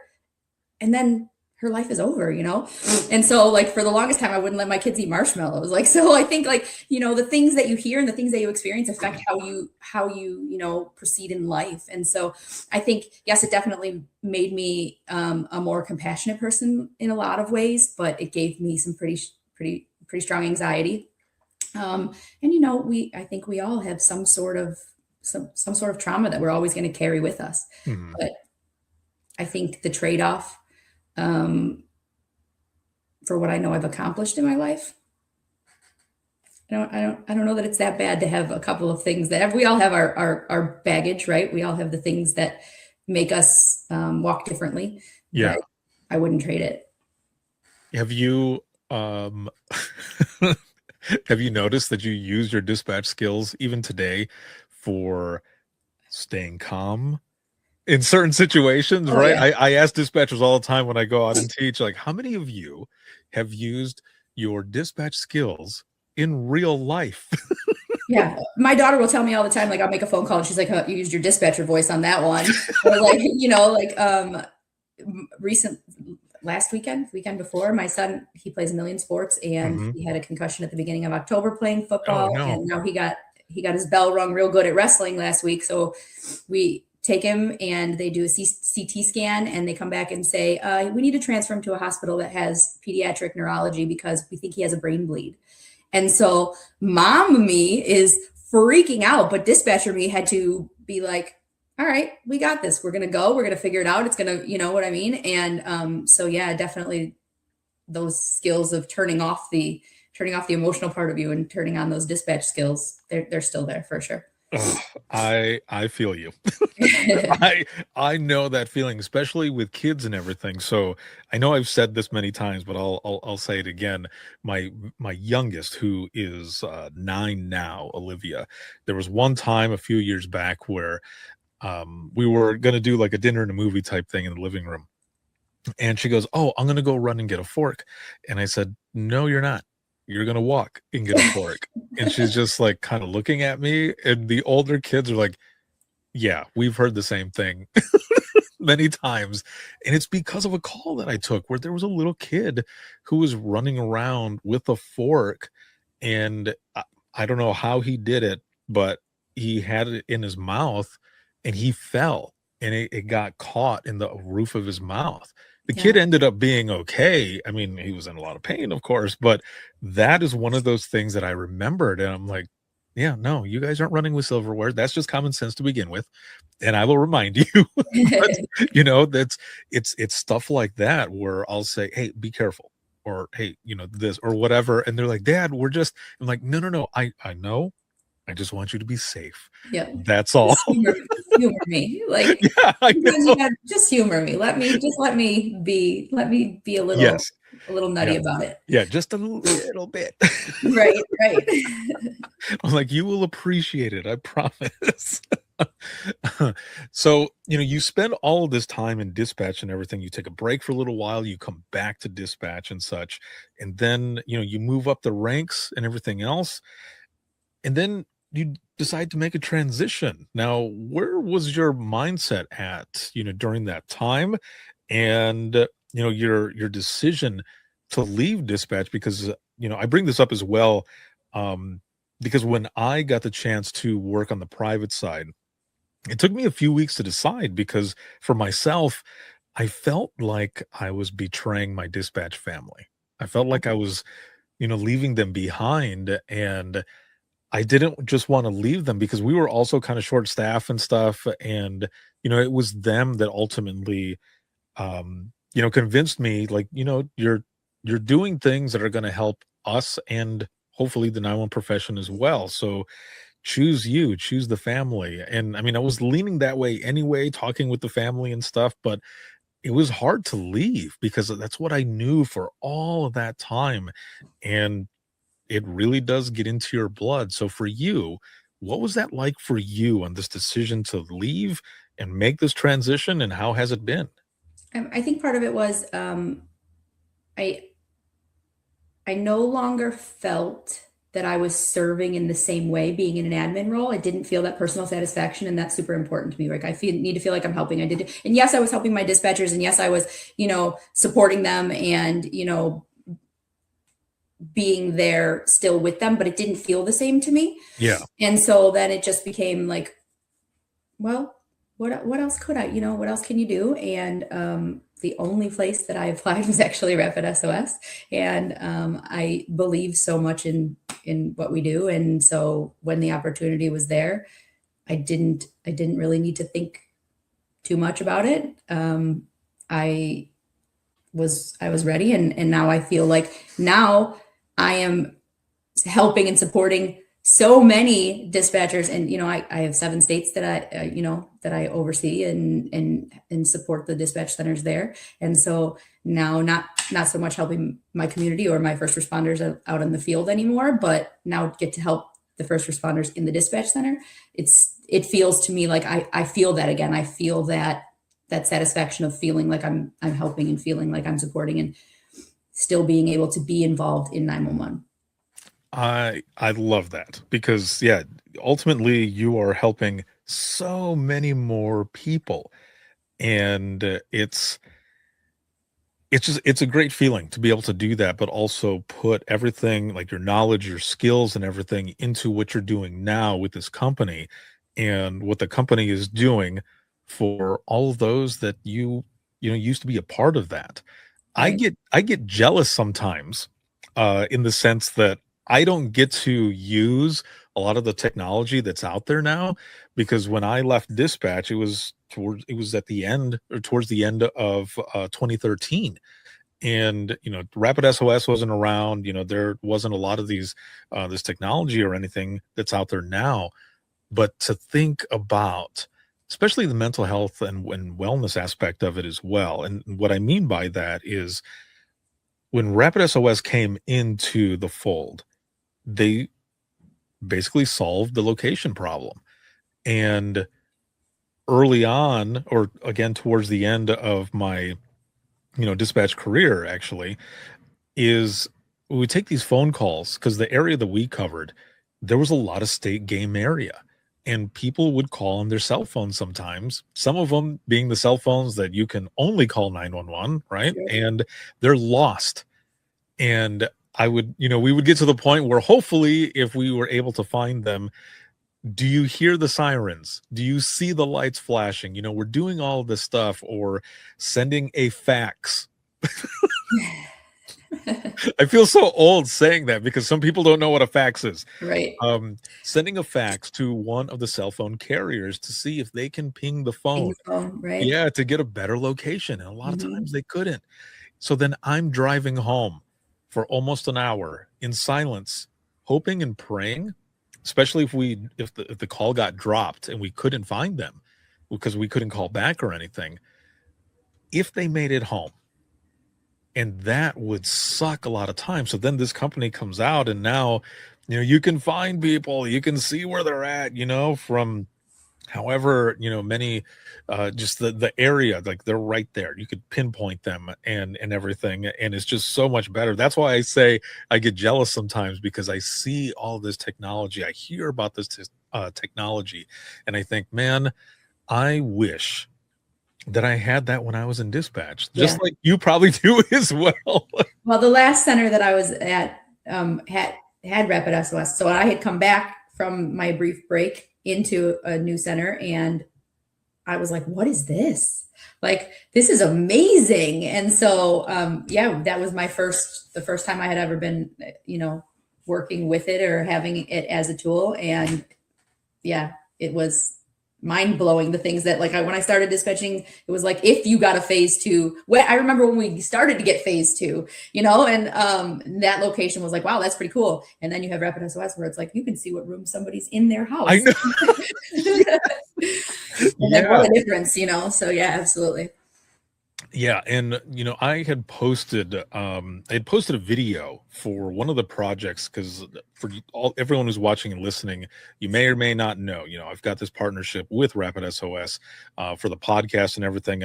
And then her life is over, And so, like, for the longest time, I wouldn't let my kids eat marshmallows. Like, so I think, like, the things that you hear and the things that you experience affect how you proceed in life. And so I think, yes, it definitely made me a more compassionate person in a lot of ways, but it gave me some pretty strong anxiety. And, I think we all have some sort of trauma that we're always going to carry with us. Mhm. But I think the trade-off, for what I know I've accomplished in my life, I don't know that it's that bad to have a couple of things that we all have our baggage, right? We all have the things that make us walk differently. Yeah. I wouldn't trade it. Have you have you noticed that you use your dispatch skills even today for staying calm in certain situations, right? Yeah. I ask dispatchers all the time when I go out and teach, like, how many of you have used your dispatch skills in real life? Yeah. My daughter will tell me all the time, like, I'll make a phone call and she's like, oh, you used your dispatcher voice on that one. Or like, last weekend before, my son, he plays a million sports, and he had a concussion at the beginning of October playing football. Oh, no. And now he got his bell rung real good at wrestling last week. So we take him and they do a CT scan and they come back and say, we need to transfer him to a hospital that has pediatric neurology because we think he has a brain bleed. And so mom me is freaking out, but dispatcher me had to be like, all right, we got this. We're going to go. We're going to figure it out. It's going to, you know what I mean? And so, yeah, definitely those skills of turning off the emotional part of you and turning on those dispatch skills, they're still there for sure. Oh, I feel you. I know that feeling, especially with kids and everything. So I know I've said this many times, but I'll say it again. My youngest, who is 9 now, Olivia, there was one time a few years back where we were going to do like a dinner and a movie type thing in the living room. And she goes, "Oh, I'm going to go run and get a fork." And I said, "No, you're not. You're going to walk and get a fork." And she's just like kind of looking at me. And the older kids are like, "Yeah, we've heard the same thing many times." And it's because of a call that I took where there was a little kid who was running around with a fork. And I don't know how he did it, but he had it in his mouth and he fell and it got caught in the roof of his mouth. The kid ended up being okay. I mean, he was in a lot of pain, of course, but that is one of those things that I remembered. And I'm like, yeah, no, you guys aren't running with silverware. That's just common sense to begin with. And I will remind you, but, you know, it's stuff like that where I'll say, "Hey, be careful," or, "Hey, you know, this," or whatever. And they're like, "Dad, we're just," I'm like, no, I know. I just want you to be safe. Yeah. That's all. Humor me. Like, yeah, I know. just humor me. Let me be a little nutty about it. Yeah, just a little bit. Right. I'm like, you will appreciate it, I promise. So, you know, you spend all of this time in dispatch and everything. You take a break for a little while, you come back to dispatch and such, and then, you know, you move up the ranks and everything else. And then you decide to make a transition. Now, where was your mindset at, you know, during that time? And, you know, your decision to leave dispatch, because, you know, I bring this up as well, because when I got the chance to work on the private side, it took me a few weeks to decide, because for myself, I felt like I was betraying my dispatch family. I felt like I was, you know, leaving them behind, and I didn't just want to leave them because we were also kind of short staff and stuff. And, you know, it was them that ultimately, you know, convinced me, like, you know, you're doing things that are going to help us and hopefully the 911 profession as well. So choose the family. And I mean, I was leaning that way anyway, talking with the family and stuff, but it was hard to leave because that's what I knew for all of that time. And it really does get into your blood. So for you, what was that like for you on this decision to leave and make this transition, and how has it been? I think part of it was I no longer felt that I was serving in the same way being in an admin role. I didn't feel that personal satisfaction, and that's super important to me. Like, I need to feel like I'm helping. And yes, I was helping my dispatchers, and yes, I was, you know, supporting them and, you know, being there still with them, but it didn't feel the same to me. Yeah. And so then it just became like, well, what else could I, you know, what else can you do? And the only place that I applied was actually RapidSOS. And I believe so much in what we do. And so when the opportunity was there, I didn't really need to think too much about it. I was ready. And now I feel like now I am helping and supporting so many dispatchers. And, you know, I have 7 states that I oversee and support the dispatch centers there. And so now not so much helping my community or my first responders out in the field anymore, but now get to help the first responders in the dispatch center. It feels to me like I feel that again. I feel that satisfaction of feeling like I'm helping and feeling like I'm supporting and still being able to be involved in 911. I love that, because yeah, ultimately you are helping so many more people, and it's a great feeling to be able to do that, but also put everything, like your knowledge, your skills and everything, into what you're doing now with this company and what the company is doing for all of those that used to be a part of that. I get jealous sometimes, in the sense that I don't get to use a lot of the technology that's out there now, because when I left dispatch, it was at the end, or towards the end of 2013. And RapidSOS wasn't around. There wasn't a lot of this technology or anything that's out there now. But to think about, especially the mental health and wellness aspect of it as well. And what I mean by that is, when RapidSOS came into the fold, they basically solved the location problem. And early on, or again towards the end of my dispatch career, actually, is we would take these phone calls, because the area that we covered, there was a lot of state game area, and people would call on their cell phones sometimes, some of them being the cell phones that you can only call 911, right? Sure. And they're lost. And we would get to the point where, hopefully, if we were able to find them, do you hear the sirens? Do you see the lights flashing? We're doing all of this stuff, or sending a fax. I feel so old saying that, because some people don't know what a fax is. Right. Sending a fax to one of the cell phone carriers to see if they can ping the phone. Right. Yeah, to get a better location. And a lot of times they couldn't. So then I'm driving home for almost an hour in silence, hoping and praying, especially if the call got dropped and we couldn't find them because we couldn't call back or anything, if they made it home. And that would suck a lot of time. So then this company comes out, and now, you can find people, you can see where they're at, from however, many, just the area, like they're right there. You could pinpoint them and everything. And it's just so much better. That's why I say I get jealous sometimes, because I see all this technology. I hear about this technology, and I think, man, I wish that I had that when I was in dispatch, just like you probably do as well. Well, the last center that I was at had RapidSOS. So I had come back from my brief break into a new center, and I was like, what is this? Like, this is amazing. And so, that was the first time I had ever been, working with it or having it as a tool. And it was mind-blowing, the things that, like, when I started dispatching, it was like, if you got a phase 2, I remember when we started to get phase 2, and that location was like, wow, that's pretty cool. And then you have RapidSOS, where it's like, you can see what room somebody's in their house. I know. And what a difference, so absolutely. Yeah, and I had posted a video for one of the projects, because for everyone who's watching and listening, you may or may not know, I've got this partnership with RapidSOS for the podcast and everything.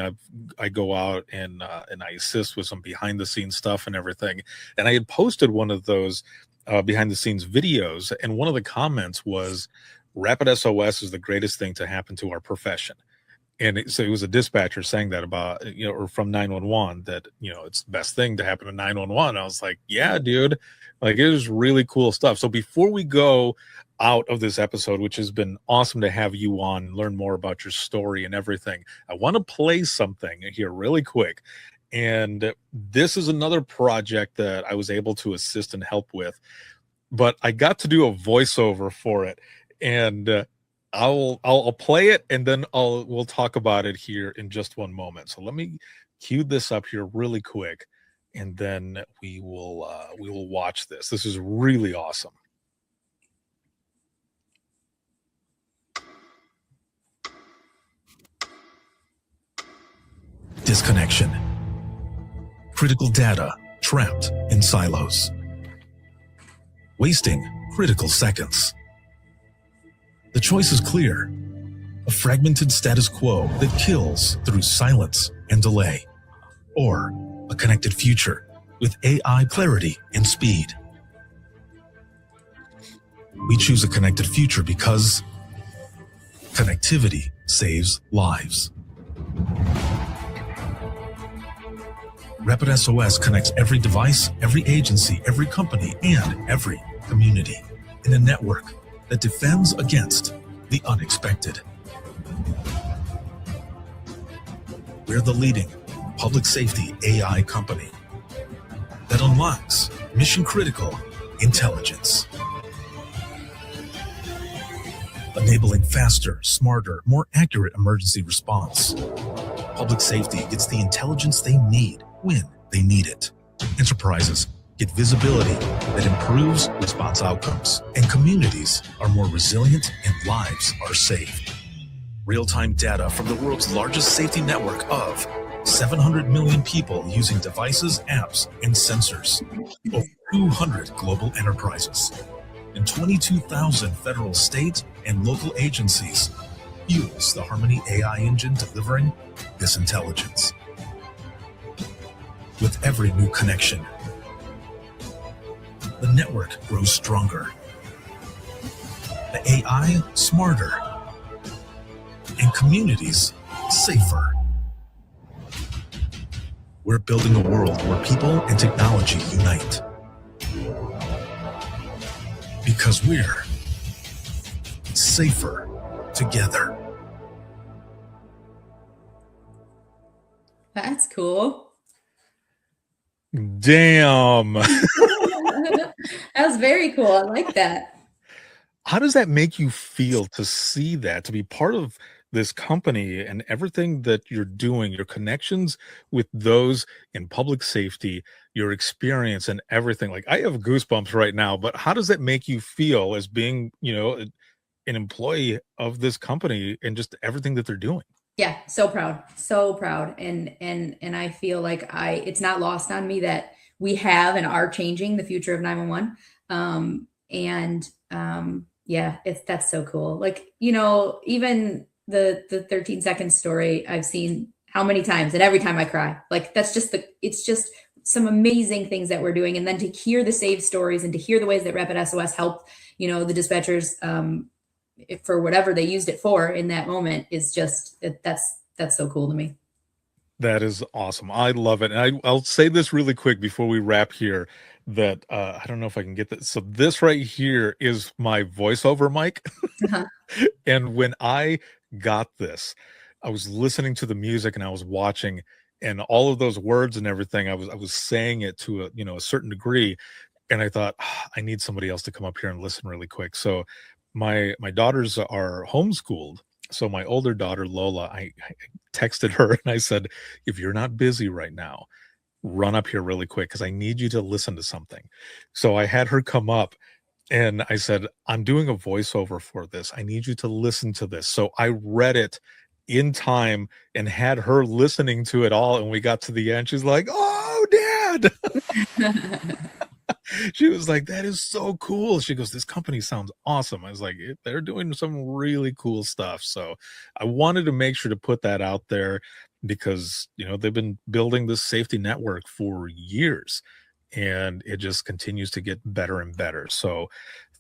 I go out and I assist with some behind the scenes stuff and everything. And I had posted one of those behind the scenes videos, and one of the comments was, RapidSOS is the greatest thing to happen to our profession. And so it was a dispatcher saying that about, or from 911, that, it's the best thing to happen to 911. I was like, yeah, dude, like, it is really cool stuff. So before we go out of this episode, which has been awesome to have you on and learn more about your story and everything, I want to play something here really quick. And this is another project that I was able to assist and help with, but I got to do a voiceover for it. And I'll play it, and then we'll talk about it here in just one moment. So let me cue this up here really quick, and then we will watch this. This is really awesome. Disconnection. Critical data trapped in silos. Wasting critical seconds. The choice is clear: a fragmented status quo that kills through silence and delay, or a connected future with AI clarity and speed. We choose a connected future because connectivity saves lives. RapidSOS connects every device, every agency, every company, and every community in a network that defends against the unexpected. We're the leading public safety AI company that unlocks mission-critical intelligence, enabling faster, smarter, more accurate emergency response. Public safety gets the intelligence they need when they need it. Enterprises get visibility that improves response outcomes, and communities are more resilient and lives are saved. Real-time data from the world's largest safety network of 700 million people using devices, apps, and sensors, over 200 global enterprises, and 22,000 federal, state, and local agencies fuels the Harmony AI engine delivering this intelligence. With every new connection, the network grows stronger, the AI smarter, and communities safer. We're building a world where people and technology unite. Because we're safer together. That's cool. Damn. That was very cool. I like that. How does that make you feel to see that, to be part of this company and everything that you're doing, your connections with those in public safety, your experience and everything? Like, I have goosebumps right now, but how does that make you feel as being, an employee of this company and just everything that they're doing? Yeah, so proud. So proud. And I feel like it's not lost on me that we have and are changing the future of 911. Yeah, that's so cool. Like, even the 13-second story I've seen how many times, and every time I cry. Like, it's just some amazing things that we're doing. And then to hear the save stories and to hear the ways that RapidSOS helped, the dispatchers for whatever they used it for in that moment is just, that's so cool to me. That is awesome. I love it. And I'll say this really quick before we wrap here, that I don't know if I can get this. So this right here is my voiceover mic. Uh-huh. And when I got this, I was listening to the music and I was watching, and all of those words and everything, I was saying it to a certain degree. And I thought, I need somebody else to come up here and listen really quick. So my daughters are homeschooled. So my older daughter, Lola, I texted her and I said, if you're not busy right now, run up here really quick because I need you to listen to something. So I had her come up and I said, I'm doing a voiceover for this. I need you to listen to this. So I read it in time and had her listening to it all. And we got to the end. She's like, oh, Dad. She was like, that is so cool. She goes, this company sounds awesome. I was like, they're doing some really cool stuff. So I wanted to make sure to put that out there because, they've been building this safety network for years and it just continues to get better and better. So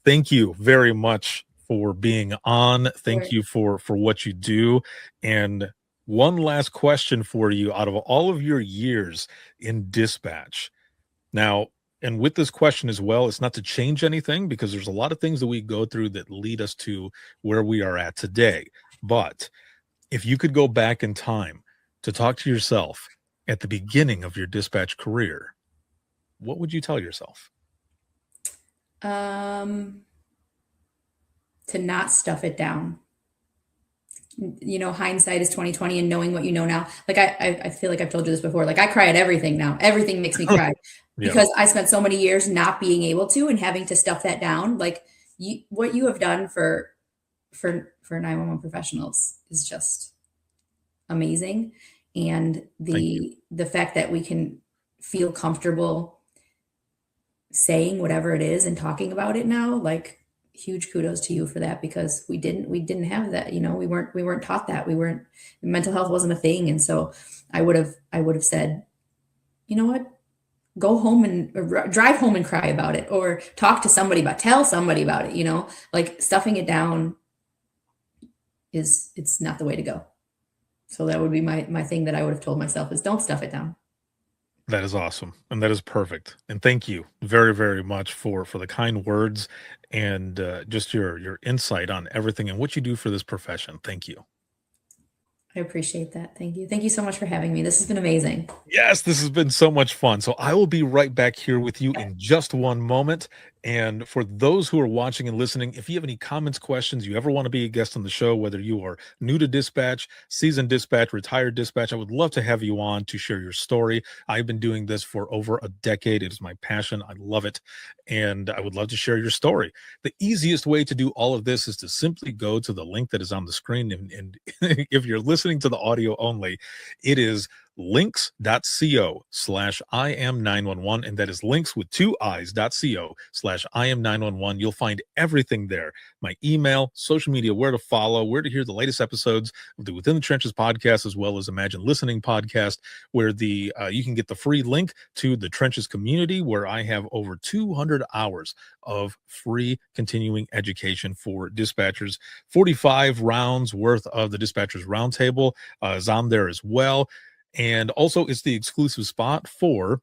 thank you very much for being on. Thank you for what you do. And one last question for you. Out of all of your years in dispatch now, and with this question as well, it's not to change anything because there's a lot of things that we go through that lead us to where we are at today. But if you could go back in time to talk to yourself at the beginning of your dispatch career, what would you tell yourself? To not stuff it down. Hindsight is 20/20, and knowing what you know now. Like I feel like I've told you this before. Like I cry at everything now. Everything makes me cry. Yeah. Because I spent so many years not being able to and having to stuff that down. Like what you have done for 911 professionals is just amazing. And the fact that we can feel comfortable saying whatever it is and talking about it now, like huge kudos to you for that, because we didn't have that, we weren't taught that. Mental health wasn't a thing. And so I would have said, you know what? Go home and drive home and cry about it, or tell somebody about it, like stuffing it down it's not the way to go. So that would be my thing that I would have told myself is don't stuff it down. That is awesome. And that is perfect. And thank you very, very much for the kind words and just your insight on everything and what you do for this profession. Thank you. I appreciate that. Thank you. Thank you so much for having me. This has been amazing. Yes, this has been so much fun. So I will be right back here with you in just one moment. And for those who are watching and listening, if you have any comments, questions, you ever want to be a guest on the show, whether you are new to dispatch, seasoned dispatch, retired dispatch, I would love to have you on to share your story. I've been doing this for over a decade. It is my passion. I love it. And I would love to share your story. The easiest way to do all of this is to simply go to the link that is on the screen. And if you're listening to the audio only, it is links.co/IM911, and that is links with 2 I's.co/IM911. You'll find everything there. My email, social media, where to follow, where to hear the latest episodes of the Within the Trenches podcast, as well as Imagine Listening podcast, where you can get the free link to the Trenches community, where I have over 200 hours of free continuing education for dispatchers. 45 rounds worth of the Dispatchers Roundtable is on there as well. And also, it's the exclusive spot for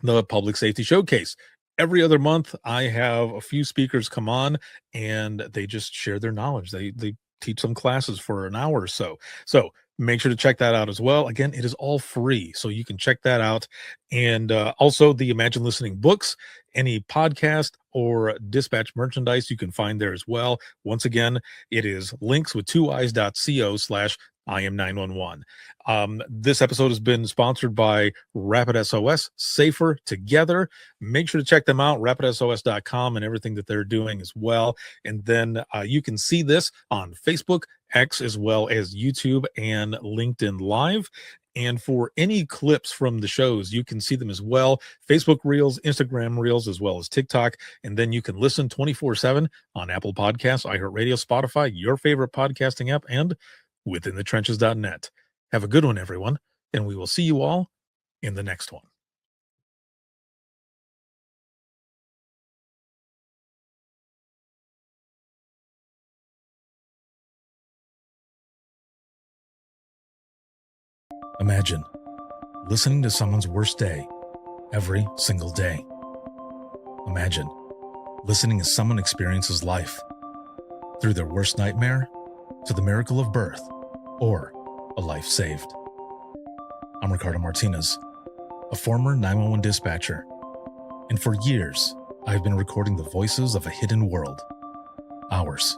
the Public Safety Showcase. Every other month, I have a few speakers come on, and they just share their knowledge. They teach some classes for an hour or so. So make sure to check that out as well. Again, it is all free, so you can check that out. And also the Imagine Listening books, any podcast or dispatch merchandise you can find there as well. Once again, it is links with 2 I's.co/IM911. This episode has been sponsored by RapidSOS, Safer Together. Make sure to check them out, rapidsos.com, and everything that they're doing as well. And then you can see this on Facebook, X, as well as YouTube and LinkedIn Live. And for any clips from the shows, you can see them as well. Facebook Reels, Instagram Reels, as well as TikTok. And then you can listen 24/7 on Apple Podcasts, iHeartRadio, Spotify, your favorite podcasting app, and withinthetrenches.net. Have a good one, everyone, and we will see you all in the next one. Imagine listening to someone's worst day every single day. Imagine listening as someone experiences life, through their worst nightmare to the miracle of birth or a life saved. I'm Ricardo Martinez, a former 911 dispatcher, and for years, I've been recording the voices of a hidden world, ours.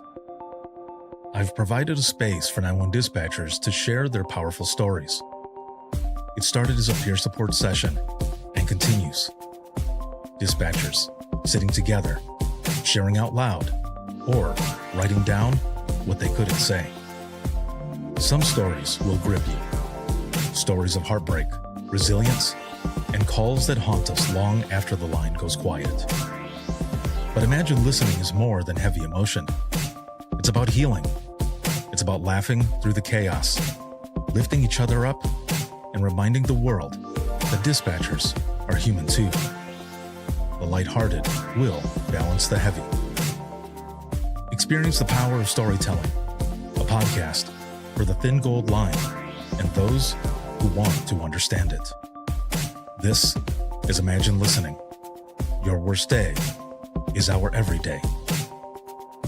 I've provided a space for 911 dispatchers to share their powerful stories. It started as a peer support session and continues. Dispatchers sitting together, sharing out loud, or writing down what they couldn't say. Some stories will grip you. Stories of heartbreak, resilience, and calls that haunt us long after the line goes quiet. But Imagine Listening is more than heavy emotion. It's about healing. It's about laughing through the chaos, lifting each other up, and reminding the world that dispatchers are human too. The lighthearted will balance the heavy. Experience the power of storytelling, a podcast for the thin gold line and those who want to understand it. This is Imagine Listening. Your worst day is our everyday.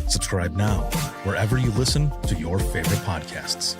Subscribe now wherever you listen to your favorite podcasts.